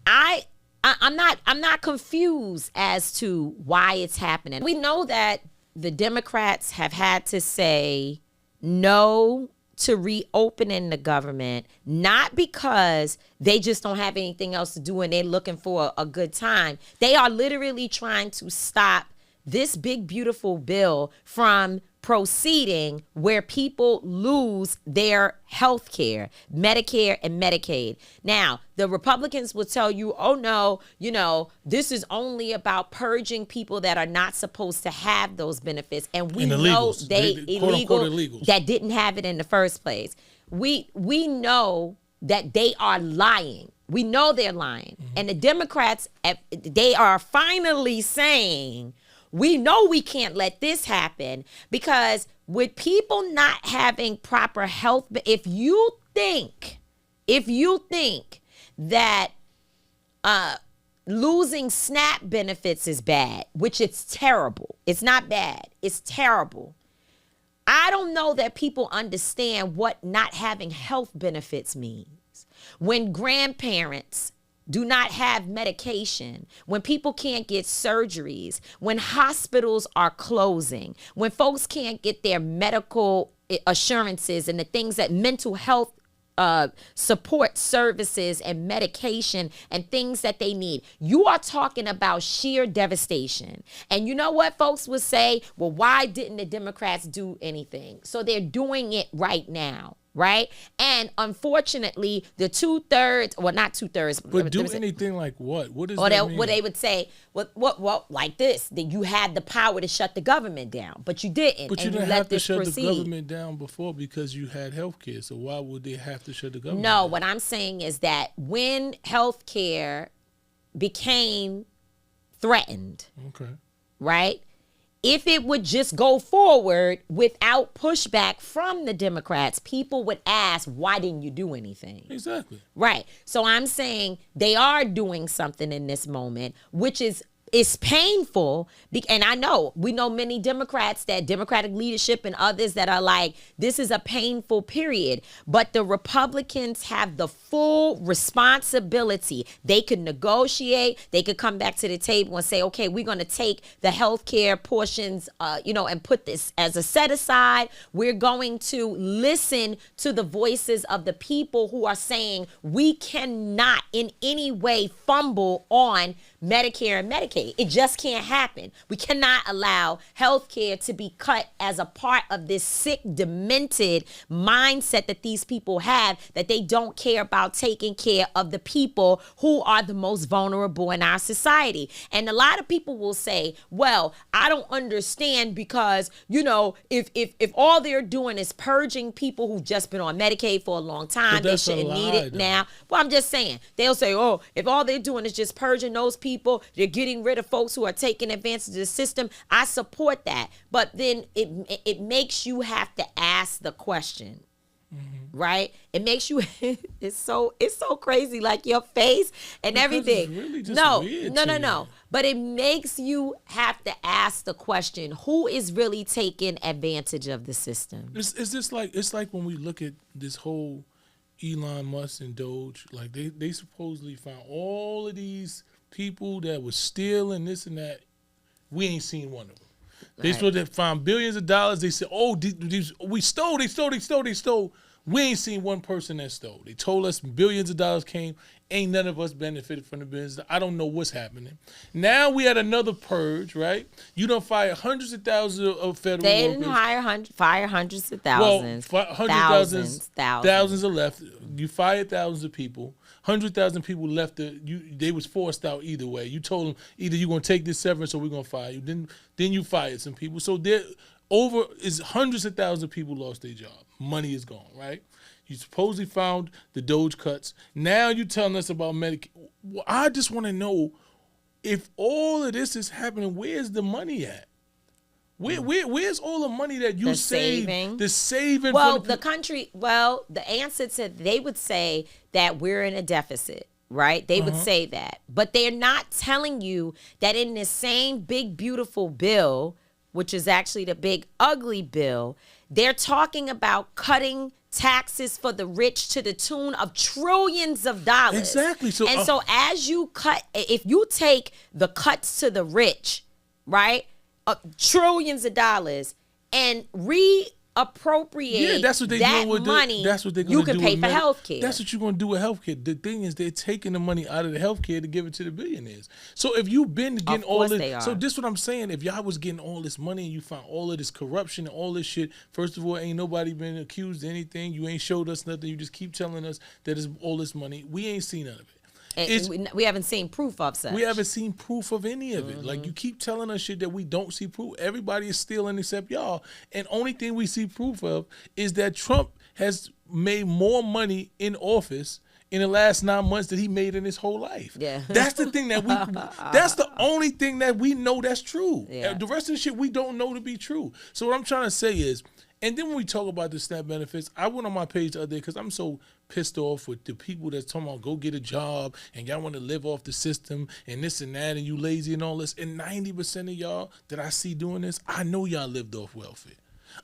I'm not confused as to why it's happening. We know that the Democrats have had to say no to reopening the government, not because they just don't have anything else to do and they're looking for a good time. They are literally trying to stop this big, beautiful bill from proceeding where people lose their health care, Medicare and Medicaid. Now, the Republicans will tell you, oh no, you know, this is only about purging people that are not supposed to have those benefits. And we know they illegal that didn't have it in the first place. We know that they are lying. We know they're lying. Mm-hmm. And the Democrats, they are finally saying, we know we can't let this happen, because with people not having proper health, if you think that losing SNAP benefits is bad, which it's terrible. It's not bad. It's terrible. I don't know that people understand what not having health benefits means. When grandparents do not have medication, when people can't get surgeries, when hospitals are closing, when folks can't get their medical assurances and the things that mental health support services and medication and things that they need. You are talking about sheer devastation. And you know what folks would say? Well, why didn't the Democrats do anything? So they're doing it right now. Right? And unfortunately, the 2/3, well, not 2/3. But do anything like what? What does that mean? What they would say, what, like this, that you had the power to shut the government down, but you didn't. But you didn't have to shut the government down before because you had health care. So why would they have to shut the government down? No, what I'm saying is that when health care became threatened, okay, right? if it would just go forward without pushback from the Democrats, people would ask, why didn't you do anything? Exactly. Right. So I'm saying they are doing something in this moment, which is it's painful. And I know, we know many Democrats, that Democratic leadership and others that are like, this is a painful period. But the Republicans have the full responsibility. They could negotiate. They could come back to the table and say, okay, we're going to take the healthcare portions, and put this as a set aside. We're going to listen to the voices of the people who are saying we cannot in any way fumble on Medicare and Medicaid. It just can't happen. We cannot allow health care to be cut as a part of this sick, demented mindset that these people have, that they don't care about taking care of the people who are the most vulnerable in our society. And a lot of people will say, well, I don't understand because, if all they're doing is purging people who've just been on Medicaid for a long time, they shouldn't need it now. Well, I'm just saying, they'll say, oh, if all they're doing is just purging those people, they're getting rid of folks who are taking advantage of the system. I support that. But then it makes you have to ask the question. Mm-hmm. Right? It makes you it's so crazy, like your face and because everything. It's really just No. But it makes you have to ask the question, who is really taking advantage of the system? It's like when we look at this whole Elon Musk and Doge, like they supposedly found all of these people that was stealing this and that. We ain't seen one of them. They supposed to find billions of dollars. They said, oh, we stole. They stole. We ain't seen one person that stole. They told us billions of dollars came. Ain't none of us benefited from the business. I don't know what's happening. Now we had another purge, right? You don't fire hundreds of thousands of federal They workers. didn't fire hundreds of thousands. Well, thousands are left. You fired thousands of people. 100,000 people left. They was forced out either way. You told them either you're going to take this severance or we're going to fire you. Then you fired some people. So hundreds of thousands of people lost their job. Money is gone, right? You supposedly found the Doge cuts. Now you're telling us about Medicaid. Well, I just want to know, if all of this is happening, where's the money at? Where's all the money that you saved? The saving. Well, the answer to, they would say that we're in a deficit, right? They would say that. But they're not telling you that in this same big, beautiful bill, which is actually the big, ugly bill, they're talking about cutting taxes for the rich to the tune of trillions of dollars. Exactly. So as you cut, if you take the cuts to the rich, right, trillions of dollars, and reappropriate that's what that money, that's what they're going you to do. can pay for health care. That's what you're going to do with health care. The thing is, they're taking the money out of the health care to give it to the billionaires. So if you've been getting all this, so this is what I'm saying. If y'all was getting all this money and you found all of this corruption and all this shit, first of all, ain't nobody been accused of anything. You ain't showed us nothing. You just keep telling us that it's all this money. We ain't seen none of it. We haven't seen proof of such. We haven't seen proof of any of it. Like, you keep telling us shit that we don't see proof. Everybody is stealing except y'all. And only thing we see proof of is that Trump has made more money in office in the last 9 months than he made in his whole life. Yeah. That's the thing that's the only thing that we know that's true. Yeah. The rest of the shit we don't know to be true. So what I'm trying to say is, and then when we talk about the SNAP benefits, I went on my page the other day because I'm so pissed off with the people that's talking about go get a job and y'all want to live off the system and this and that and you lazy and all this. And 90% of y'all that I see doing this, I know y'all lived off welfare.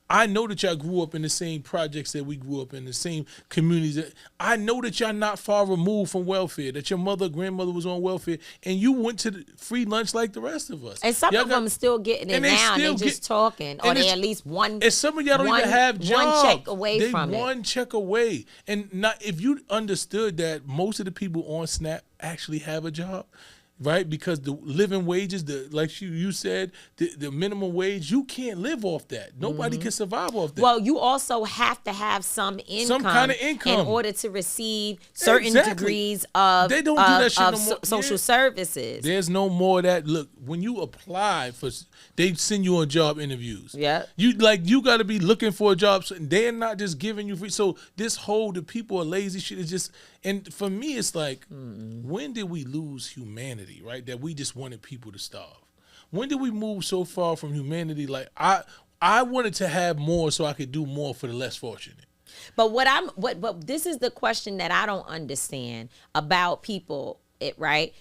I know that y'all grew up in the same projects that we grew up in, the same communities. I know that y'all not far removed from welfare, that your mother, grandmother was on welfare, and you went to the free lunch like the rest of us. And some of them still getting it now, and they just talking, or they at least one. And some of y'all don't even have jobs. One check away from it. One check away. And not if you understood that most of the people on SNAP actually have a job, right? Because the living wages, like you said, the minimum wage, you can't live off that. Nobody can survive off that. Well, you also have to have some income, some kind of income, in order to receive certain degrees of they don't do that shit no more. Social services. There's no more of that. Look, when you apply for, they send you on job interviews. Yeah, you got to be looking for a job. So they're not just giving you free. So this whole the people are lazy shit is just. And for me, it's like, when did we lose humanity, right? That we just wanted people to starve. When did we move so far from humanity? Like I wanted to have more so I could do more for the less fortunate. But but this is the question that I don't understand about people, right?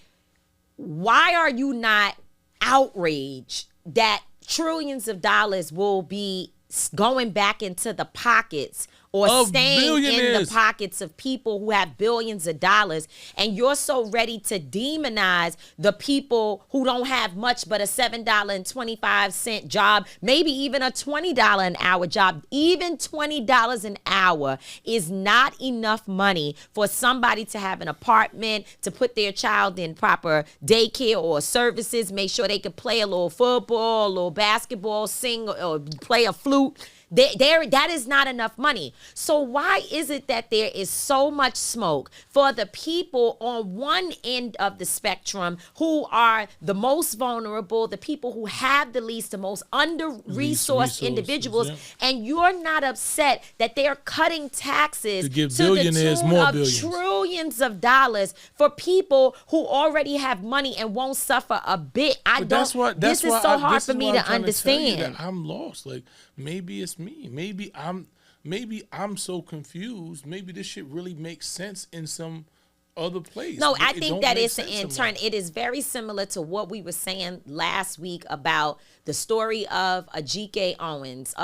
Why are you not outraged that trillions of dollars will be going back into the pockets or of staying in the pockets of people who have billions of dollars, and you're so ready to demonize the people who don't have much but a $7.25 job, maybe even a $20 an hour job. Even $20 an hour is not enough money for somebody to have an apartment, to put their child in proper daycare or services, make sure they could play a little football, a little basketball, sing or play a flute. That is not enough money. So why is it that there is so much smoke for the people on one end of the spectrum who are the most vulnerable, the people who have the least, the most under-resourced individuals, and you're not upset that they're cutting taxes to give billionaires the tune more of billions. Trillions of dollars for people who already have money and won't suffer a bit? This is so hard for me to understand. I'm lost. Like, maybe it's me. Maybe I'm so confused. Maybe this shit really makes sense in some other place. No, I think that it's in turn. It is very similar to what we were saying last week about the story of AJ Owens.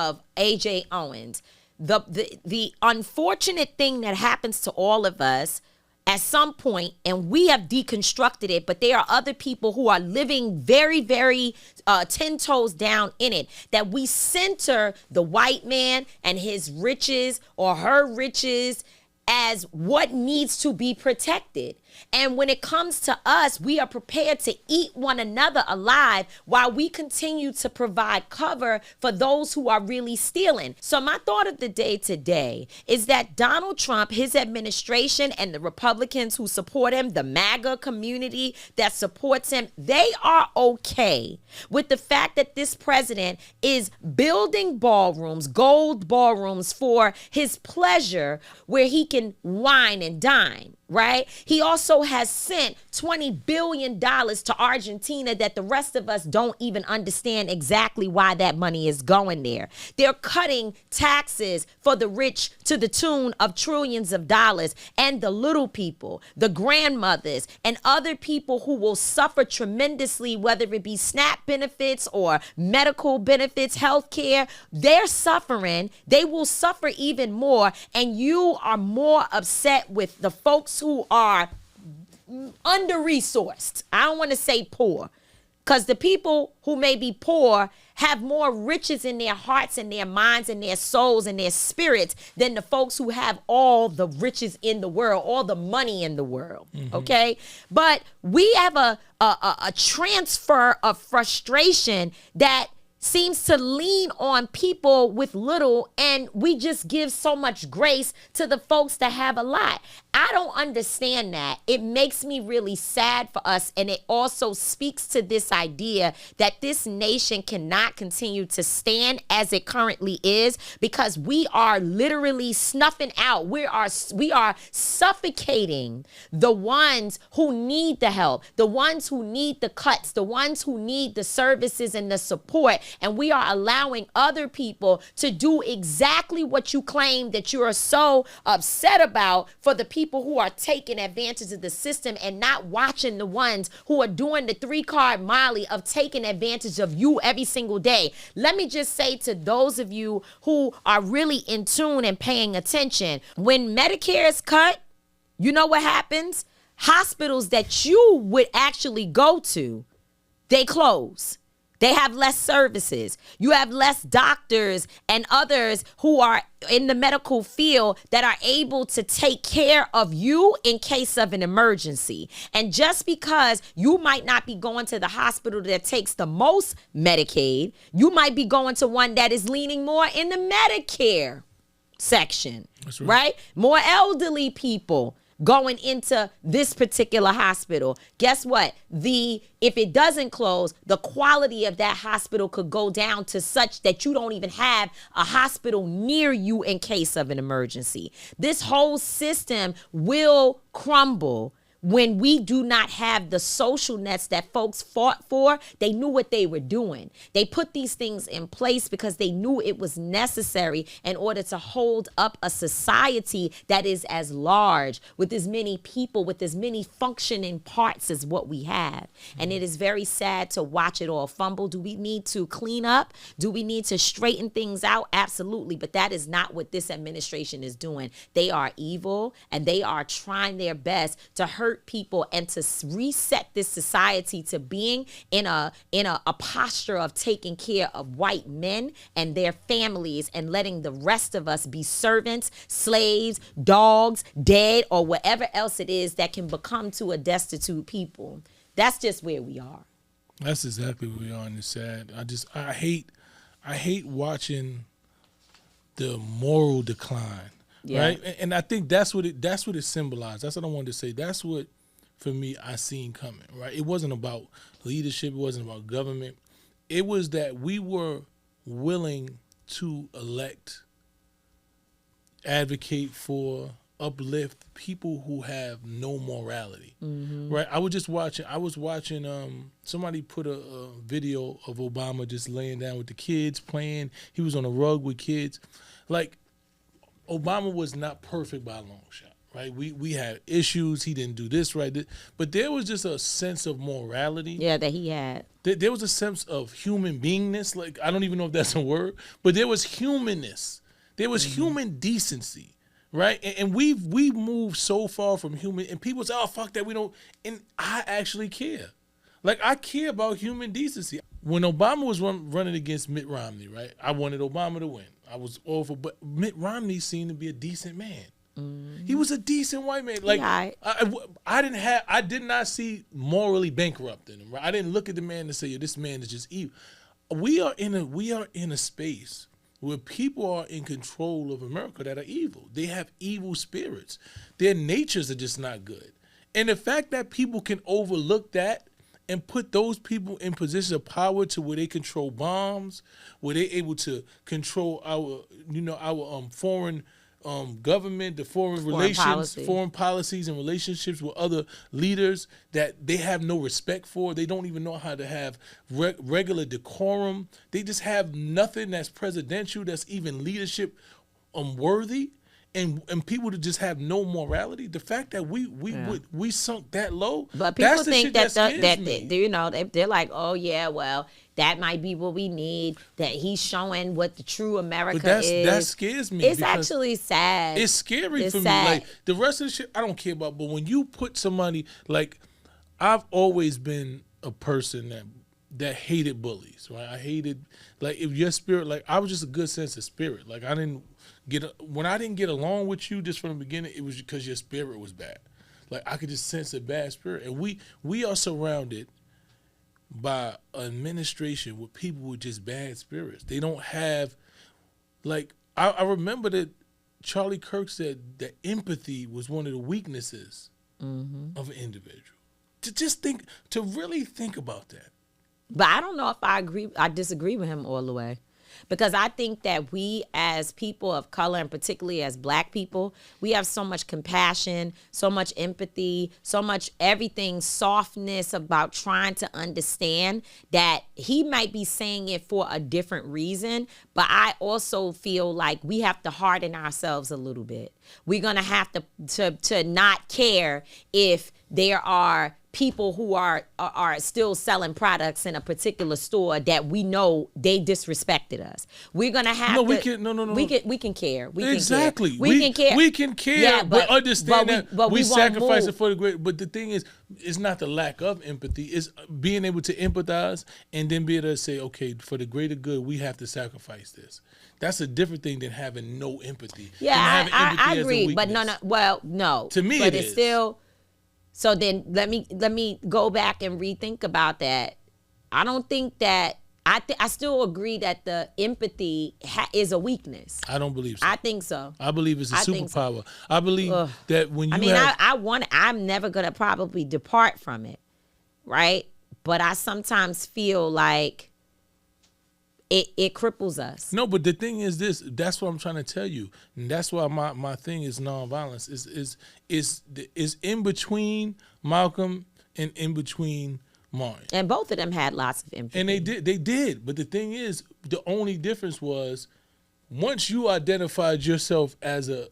The unfortunate thing that happens to all of us at some point, and we have deconstructed it, but there are other people who are living very, very 10 toes down in it, that we center the white man and his riches or her riches as what needs to be protected. And when it comes to us, we are prepared to eat one another alive while we continue to provide cover for those who are really stealing. So my thought of the day today is that Donald Trump, his administration, and the Republicans who support him, the MAGA community that supports him, they are okay with the fact that this president is building ballrooms, gold ballrooms for his pleasure, where he can wine and dine. Right? He also has sent $20 billion to Argentina that the rest of us don't even understand exactly why that money is going there. They're cutting taxes for the rich to the tune of trillions of dollars, and the little people, the grandmothers, and other people who will suffer tremendously, whether it be SNAP benefits or medical benefits, health care. They're suffering. They will suffer even more, and you are more upset with the folks who are under-resourced. I don't want to say poor, because the people who may be poor have more riches in their hearts and their minds and their souls and their spirits than the folks who have all the riches in the world, all the money in the world. Okay? But we have a transfer of frustration that seems to lean on people with little, and we just give so much grace to the folks that have a lot. I don't understand that. It makes me really sad for us, and it also speaks to this idea that this nation cannot continue to stand as it currently is, because we are literally snuffing out. We are suffocating the ones who need the help, the ones who need the cuts, the ones who need the services and the support. And we are allowing other people to do exactly what you claim that you are so upset about, for the people who are taking advantage of the system and not watching the ones who are doing the 3-card Molly of taking advantage of you every single day. Let me just say to those of you who are really in tune and paying attention, when Medicare is cut, you know what happens? Hospitals that you would actually go to, they close. They have less services. You have less doctors and others who are in the medical field that are able to take care of you in case of an emergency. And just because you might not be going to the hospital that takes the most Medicaid, you might be going to one that is leaning more in the Medicare section. That's right? More elderly people going into this particular hospital. Guess what? If it doesn't close, the quality of that hospital could go down to such that you don't even have a hospital near you in case of an emergency. This whole system will crumble when we do not have the social nets that folks fought for, they knew what they were doing. They put these things in place because they knew it was necessary in order to hold up a society that is as large, with as many people, with as many functioning parts as what we have. And it is very sad to watch it all fumble. Do we need to clean up? Do we need to straighten things out? Absolutely. But that is not what this administration is doing. They are evil, and they are trying their best to hurt people and to reset this society to being in a posture of taking care of white men and their families, and letting the rest of us be servants, slaves, dogs, dead, or whatever else it is that can become to a destitute people. That's just where we are. That's exactly where we are, and it's sad. I hate watching the moral decline. Yeah. Right, and I think that's what it symbolized. That's what I wanted to say. That's what, for me, I seen coming. Right, it wasn't about leadership. It wasn't about government. It was that we were willing to elect, advocate for, uplift people who have no morality. Mm-hmm. Right, I was watching. Somebody put a video of Obama just laying down with the kids playing. He was on a rug with kids, like. Obama was not perfect by a long shot, right? We had issues. He didn't do this right. But there was just a sense of morality. Yeah, that he had. There was a sense of human beingness. Like, I don't even know if that's a word, but there was humanness. There was human decency, right? And we've moved so far from human, and people say, oh, fuck that, we don't. And I actually care. Like, I care about human decency. When Obama was running against Mitt Romney, right, I wanted Obama to win. I was all for, but Mitt Romney seemed to be a decent man. Mm-hmm. He was a decent white man. Like, yeah. I did not see morally bankrupt in him. Right? I didn't look at the man and say, this man is just evil. We are in a space where people are in control of America that are evil. They have evil spirits. Their natures are just not good. And the fact that people can overlook that and put those people in positions of power to where they control bombs, where they're able to control our foreign government, the foreign relations, foreign policies and relationships with other leaders that they have no respect for. They don't even know how to have regular decorum. They just have nothing that's presidential, that's even leadership worthy. And people to just have no morality. The fact that we sunk that low. But people think that they're like, oh yeah, well, that might be what we need. That he's showing what the true America is. That scares me. It's actually sad. It's scary for me. Like, the rest of the shit, I don't care about. But when you put somebody, like, I've always been a person that hated bullies. Right, I hated, like, if your spirit, like, I was just a good sense of spirit. Like, when I didn't get along with you just from the beginning, it was because your spirit was bad. Like, I could just sense a bad spirit. And we are surrounded by an administration with people with just bad spirits. They don't have, like, I remember that Charlie Kirk said that empathy was one of the weaknesses of an individual. To really think about that. But I don't know if I disagree with him all the way. Because I think that we as people of color, and particularly as Black people, we have so much compassion, so much empathy, so much everything, softness about trying to understand that he might be saying it for a different reason. But I also feel like we have to harden ourselves a little bit. We're going to have to not care if there are people who are still selling products in a particular store that we know they disrespected us. We're gonna have We can care. Exactly. We can care. We can care, yeah, but understand that we sacrifice it for the great. But the thing is, it's not the lack of empathy. It's being able to empathize and then be able to say, okay, for the greater good, we have to sacrifice this. That's a different thing than having no empathy. Yeah, I agree. But no. To me, but it's still. So then let me go back and rethink about that. I don't think that I still agree that the empathy is a weakness. I don't believe so. I think so. I believe it's a superpower. I believe that when you I'm never gonna probably depart from it, right? But I sometimes feel like it cripples us. No, but the thing is this. That's what I'm trying to tell you. And that's why my thing is nonviolence. Is in between Malcolm and in between Martin. And both of them had lots of empathy. And they did. But the thing is, the only difference was once you identified yourself as a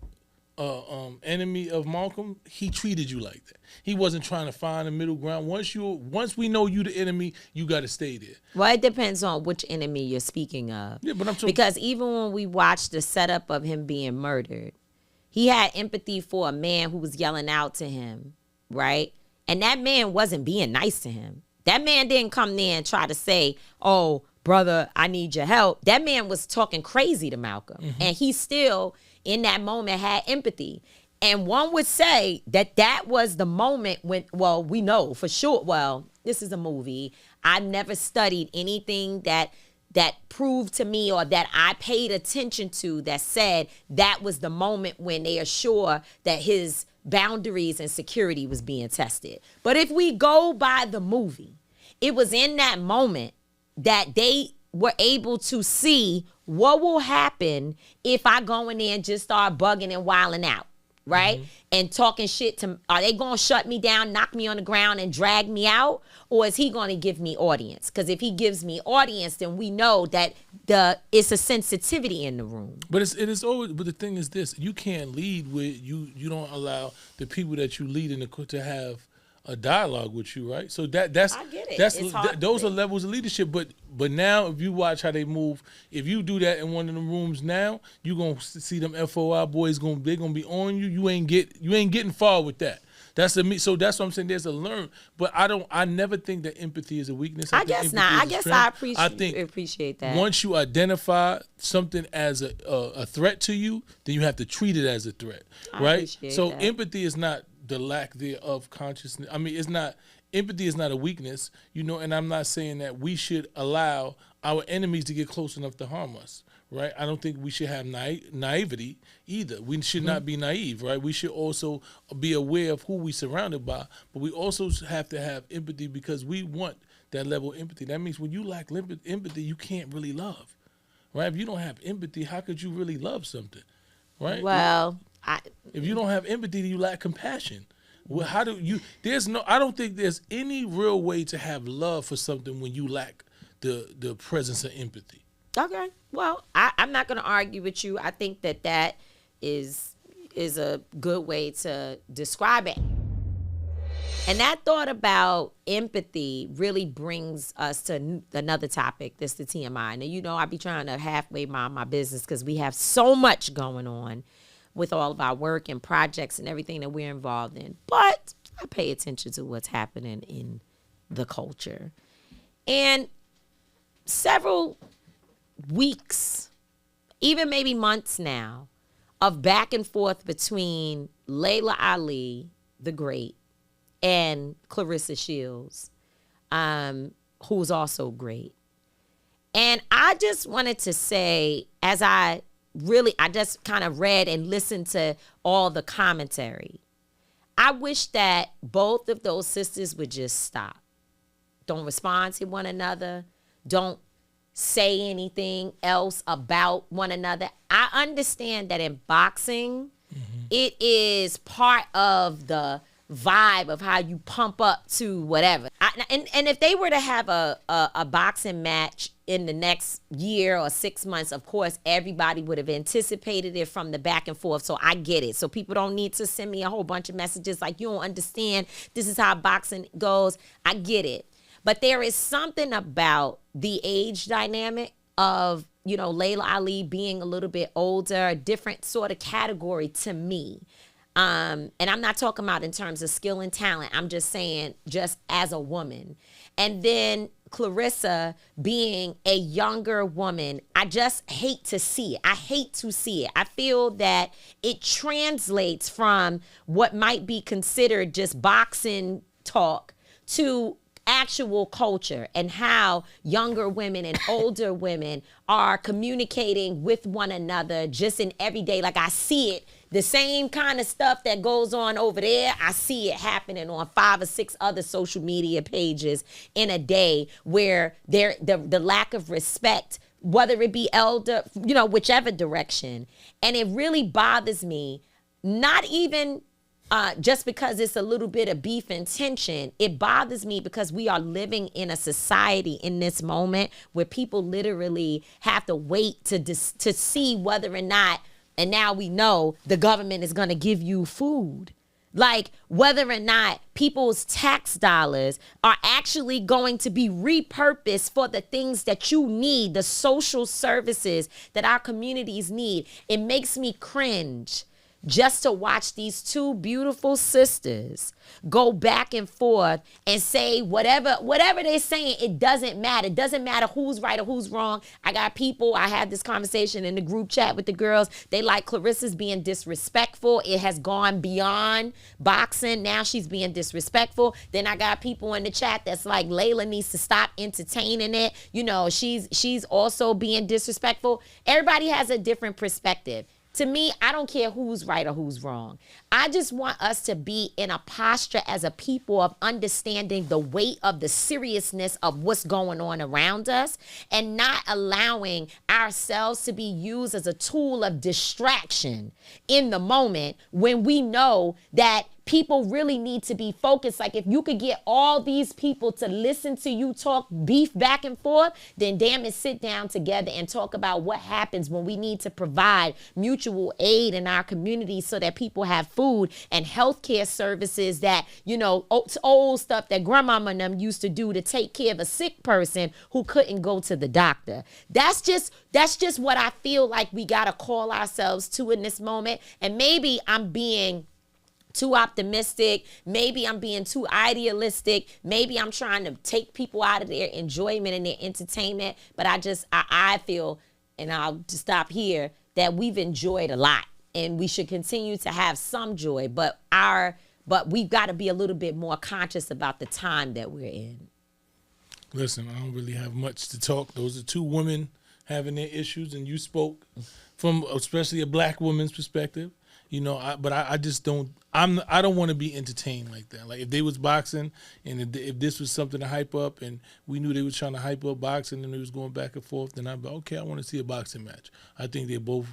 enemy of Malcolm, he treated you like that. He wasn't trying to find a middle ground. Once we know you the enemy, you got to stay there. Well, it depends on which enemy you're speaking of. Yeah, but I'm talking because even when we watched the setup of him being murdered, he had empathy for a man who was yelling out to him, right? And that man wasn't being nice to him. That man didn't come there and try to say, "Oh, brother, I need your help." That man was talking crazy to Malcolm, and he still in that moment had empathy. And one would say that was the moment when, well, we know for sure, well, this is a movie. I've never studied anything that proved to me or that I paid attention to that said that was the moment when they are sure that his boundaries and security was being tested. But if we go by the movie, it was in that moment that they were able to see what will happen if I go in there and just start bugging and wilding out, right? And talking shit to, are they going to shut me down, knock me on the ground and drag me out? Or is he going to give me audience? Because if he gives me audience, then we know that it's a sensitivity in the room. But it is always. But the thing is this: you can't lead with you. You don't allow the people that you lead in the to have a dialogue with you, right? So that's I get it. Those are levels of leadership. But now, if you watch how they move, if you do that in one of the rooms now, you gonna see them FOI boys they're gonna be on you. You ain't getting far with that. So that's what I'm saying. There's a learn, but I never think that empathy is a weakness. I guess not. I guess I appreciate that. Once you identify something as a threat to you, then you have to treat it as a threat, right? So that. Empathy is not the lack thereof consciousness. I mean, empathy is not a weakness, and I'm not saying that we should allow our enemies to get close enough to harm us, right? I don't think we should have naivety either. We should not be naive, right? We should also be aware of who we're surrounded by, but we also have to have empathy because we want that level of empathy. That means when you lack empathy, you can't really love, right? If you don't have empathy, how could you really love something, right? Well, if you don't have empathy, you lack compassion. Well, how do you? I don't think there's any real way to have love for something when you lack the presence of empathy. Okay. Well, I'm not going to argue with you. I think that is a good way to describe it. And that thought about empathy really brings us to another topic. That's the TMI. Now, I be trying to halfway mind my business because we have so much going on with all of our work and projects and everything that we're involved in. But I pay attention to what's happening in the culture. And several weeks, even maybe months now, of back and forth between Layla Ali, the great, and Clarissa Shields, who's also great. And I just wanted to say, as I just kind of read and listened to all the commentary, I wish that both of those sisters would just stop. Don't respond to one another. Don't say anything else about one another. I understand that in boxing, it is part of the vibe of how you pump up to whatever. And if they were to have a boxing match in the next year or 6 months, of course, everybody would have anticipated it from the back and forth. So I get it. So people don't need to send me a whole bunch of messages like, you don't understand. This is how boxing goes. I get it. But there is something about the age dynamic of, Layla Ali being a little bit older, a different sort of category to me. And I'm not talking about in terms of skill and talent. I'm just saying just as a woman. And then Clarissa being a younger woman, I just hate to see it. I hate to see it. I feel that it translates from what might be considered just boxing talk to actual culture and how younger women and older women are communicating with one another just in everyday. Like I see it, the same kind of stuff that goes on over there, I see it happening on 5 or 6 other social media pages in a day where the lack of respect whether it be elder, you know, whichever direction. And it really bothers me, not even just because it's a little bit of beef and tension. It bothers me because we are living in a society in this moment where people literally have to wait to see whether or not, and now we know the government is going to give you food. Like whether or not people's tax dollars are actually going to be repurposed for the things that you need, the social services that our communities need. It makes me cringe just to watch these two beautiful sisters go back and forth and say whatever they're saying. It doesn't matter. It doesn't matter who's right or who's wrong. I had this conversation in the group chat with the girls. They like Clarissa's being disrespectful. It has gone beyond boxing. Now she's being disrespectful. Then I got people in the chat that's like, Layla needs to stop entertaining it. You know, she's also being disrespectful. Everybody has a different perspective. To me, I don't care who's right or who's wrong. I just want us to be in a posture as a people of understanding the weight of the seriousness of what's going on around us and not allowing ourselves to be used as a tool of distraction in the moment when we know that people really need to be focused. Like if you could get all these people to listen to you talk beef back and forth, then damn it, sit down together and talk about what happens when we need to provide mutual aid in our communities so that people have food and healthcare services that, you know, old stuff that grandmama and them used to do to take care of a sick person who couldn't go to the doctor. That's just what I feel like we got to call ourselves to in this moment. And maybe I'm being too optimistic. Maybe I'm being too idealistic. Maybe I'm trying to take people out of their enjoyment and their entertainment. But I feel, and I'll just stop here, that we've enjoyed a lot and we should continue to have some joy. But we've got to be a little bit more conscious about the time that we're in. Listen, I don't really have much to talk. Those are two women having their issues, and you spoke from especially a black woman's perspective. You know, I just don't. I don't want to be entertained like that. Like if they was boxing, and if this was something to hype up, and we knew they was trying to hype up boxing, and they was going back and forth, then I'd be okay. I want to see a boxing match. I think they're both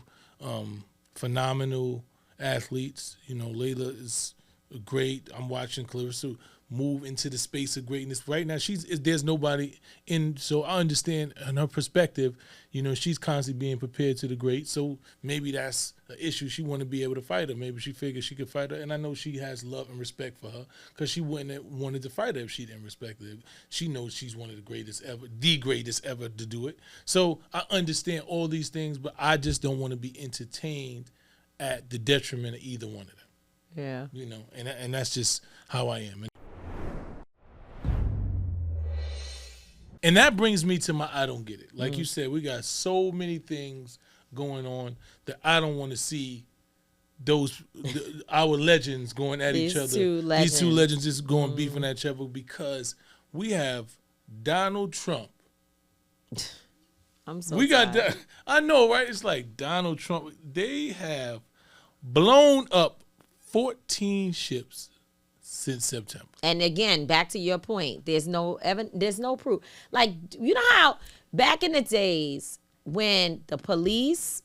phenomenal athletes. You know, Layla is great. I'm watching Clarissa move into the space of greatness right now. There's nobody in, so I understand in her perspective. You know, she's constantly being prepared to the great. So maybe that's an issue. She want to be able to fight her. Maybe she figures she could fight her, and I know she has love and respect for her because she wouldn't have wanted to fight her if she didn't respect her. She knows she's one of the greatest ever to do it. So I understand all these things, but I just don't want to be entertained at the detriment of either one of them. Yeah, you know, and that's just how I am. And that brings me to my I don't get it. Like you said, we got so many things going on that I don't want to see our legends going at each other. These two legends just going beefing at each other because we have Donald Trump. I'm so tired. I know, right? It's like Donald Trump. They have blown up 14 ships since September. And again, back to your point, there's no proof. Like, you know how back in the days when the police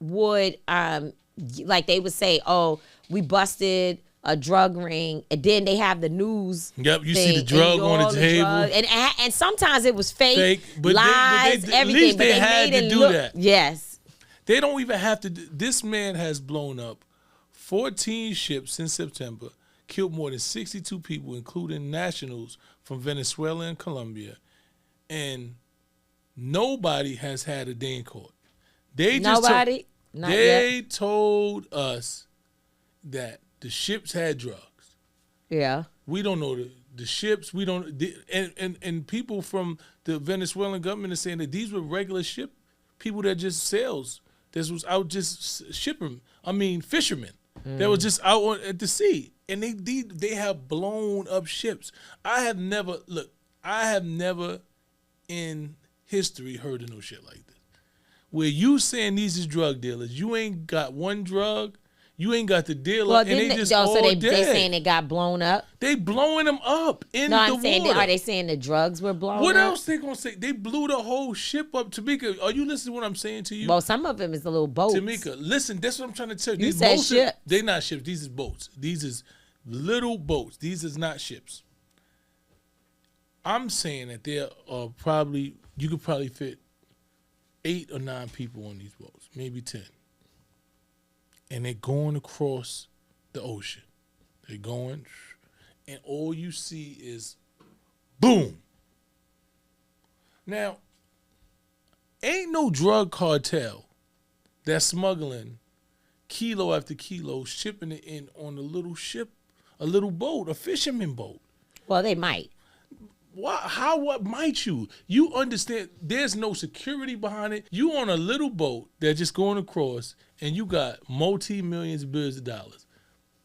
would like they would say, "Oh, we busted a drug ring," and then they have the news. Yep, you see the drug on the table, and sometimes it was fake but lies, everything. At least they had to do that. Yes, they don't even have to. This man has blown up 14 ships since September. Killed more than 62 people, including nationals from Venezuela and Colombia, and nobody has had a day in court. They told us that the ships had drugs. Yeah, we don't know the ships. We don't, and people from the Venezuelan government are saying that these were regular ship people that just sails. This was out just shipping. I mean, fishermen that was just out at the sea. And they have blown up ships. I have never in history heard of no shit like this. Where you saying these is drug dealers, you ain't got one drug, You ain't got the dealer, Well, and they just so all they dead. saying it got blown up. They blowing them up in No, the I'm saying, water. are they saying the drugs were blown What up? else they gonna say? They blew the whole ship up. Tamika, are you listening to what I'm saying to you? Well, some of them is the little boats. Tamika, listen, that's what I'm trying to tell you. You These said boats ships. They not ships. These is boats. These is little boats. These is not ships. I'm saying that there are probably, you could probably fit 8 or 9 people on these boats, maybe 10. And they're going across the ocean. They're going, and all you see is boom. Now, ain't no drug cartel that's smuggling kilo after kilo, shipping it in on a little ship, a little boat, a fisherman boat. Well, they might. What might you? You understand there's no security behind it. You on a little boat that's just going across and you got multi-millions of billions of dollars.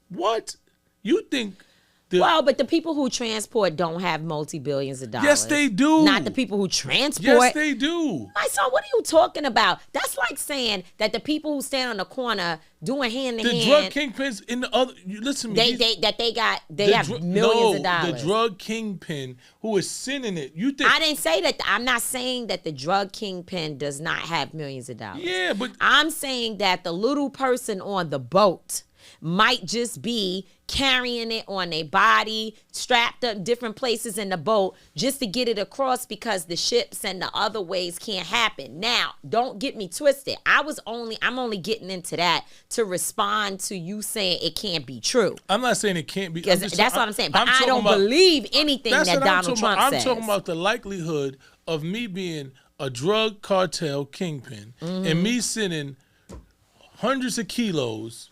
What? You think Well, but the people who transport don't have multi-billions of dollars. Yes, they do. Not the people who transport. Yes, they do. My son, what are you talking about? That's like saying that the people who stand on the corner doing hand to hand. The drug kingpins in the other. You listen to me. They have millions of dollars. The drug kingpin who is sending it. You think? I didn't say that. I'm not saying that the drug kingpin does not have millions of dollars. Yeah, but I'm saying that the little person on the boat might just be carrying it on their body, strapped up different places in the boat just to get it across because the ships and the other ways can't happen. Now, don't get me twisted. I'm only getting into that to respond to you saying it can't be true. I'm not saying it can't be. Because that's what I'm saying. But I don't believe anything that Donald Trump says. I'm talking about the likelihood of me being a drug cartel kingpin and me sending hundreds of kilos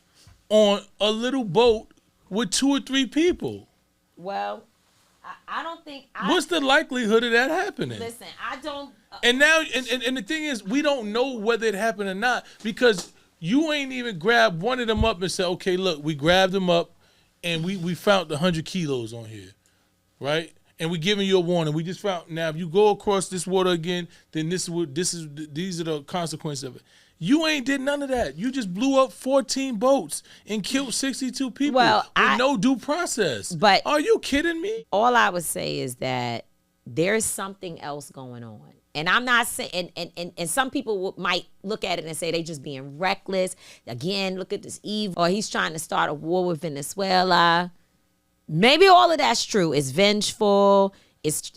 on a little boat with 2 or 3 people. Well, I don't think. What's the likelihood of that happening? Listen, I don't. And now, and the thing is, we don't know whether it happened or not because you ain't even grabbed one of them up and said, okay, look, we grabbed them up and we found the 100 kilos on here, right? And we giving you a warning. We just found, now if you go across this water again, then these are the consequences of it. You ain't did none of that. You just blew up 14 boats and killed 62 people with no due process. But are you kidding me? All I would say is that there's something else going on. And I'm not saying, and some people might look at it and say they just being reckless. Again, look at this evil. Or he's trying to start a war with Venezuela. Maybe all of that's true. It's vengeful. It's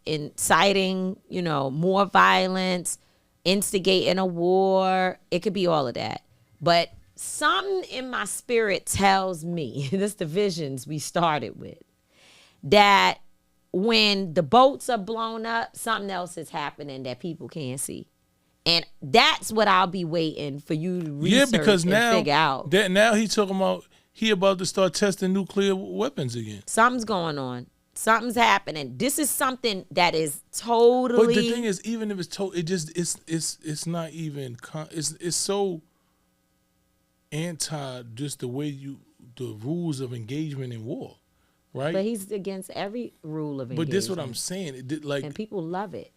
inciting, more violence, instigating a war. It could be all of that. But something in my spirit tells me, this the visions we started with, that when the boats are blown up, something else is happening that people can't see. And that's what I'll be waiting for you to research because and figure out. Now he's talking about he about to start testing nuclear weapons again. Something's going on. Something's happening. This is something that is totally. But the thing is, even if it's it's not even. It's so anti just the way the rules of engagement in war, right? But he's against every rule of engagement. But this is what I'm saying. And people love it.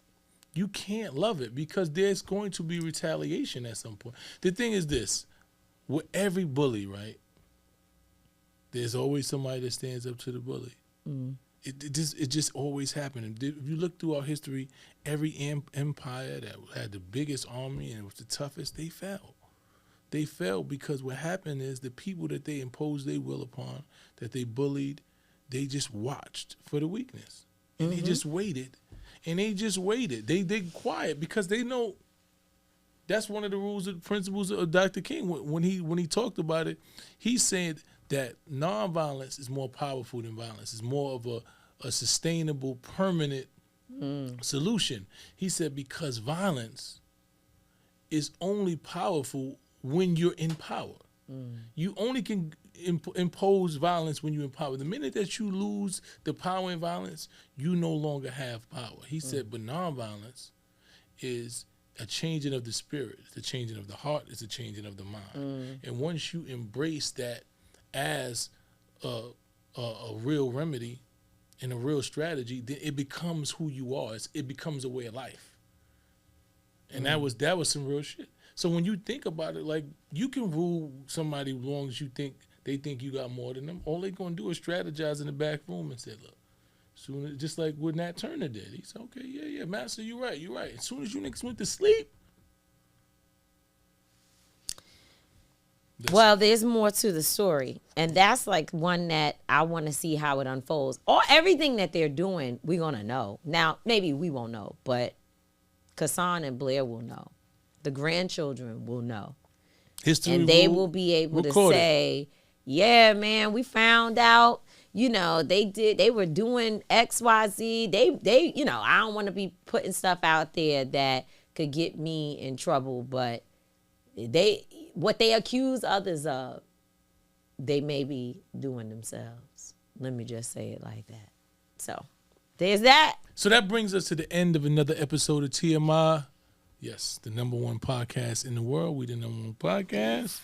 You can't love it because there's going to be retaliation at some point. The thing is this: with every bully, right? There's always somebody that stands up to the bully. Mm. It just always happened. If you look through our history, every empire that had the biggest army and was the toughest, they fell. They fell because what happened is the people that they imposed their will upon, that they bullied, they just watched for the weakness. And they just waited. And they just waited. They quiet because they know that's one of the rules and principles of Dr. King. When he talked about it, he said that nonviolence is more powerful than violence. It's more of a sustainable, permanent solution. He said because violence is only powerful when you're in power. You only can impose violence when you're in power. The minute that you lose the power in violence, you no longer have power. He said, but nonviolence is a changing of the spirit. It's a changing of the heart. It's a changing of the mind. And once you embrace that as a real remedy and a real strategy, then it becomes who you are. It becomes a way of life. And that was some real shit. So when you think about it, like, you can rule somebody as long as they think you got more than them. All they gonna do is strategize in the back room and say, look, soon as, just like what Nat Turner did. He said, okay, yeah, master, you're right. As soon as you niggas went to sleep. Well, there's more to the story. And that's like one that I want to see how it unfolds. Or everything that they're doing, we're going to know. Now, maybe we won't know, but Kassan and Blair will know. The grandchildren will know. History and they will be able to say, yeah, man, we found out, you know, they were doing XYZ. They, you know, I don't want to be putting stuff out there that could get me in trouble, but what they accuse others of, they may be doing themselves. Let me just say it like that. So there's that. So that brings us to the end of another episode of TMI. Yes, the #1 podcast in the world. We the #1 podcast.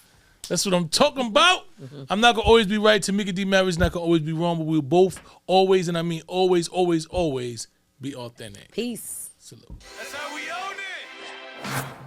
That's what I'm talking about. I'm not going to always be right. Tamika D marriage not going to always be wrong, but we'll both always, and I mean always, always, always be authentic. Peace. Salute. That's how we own it.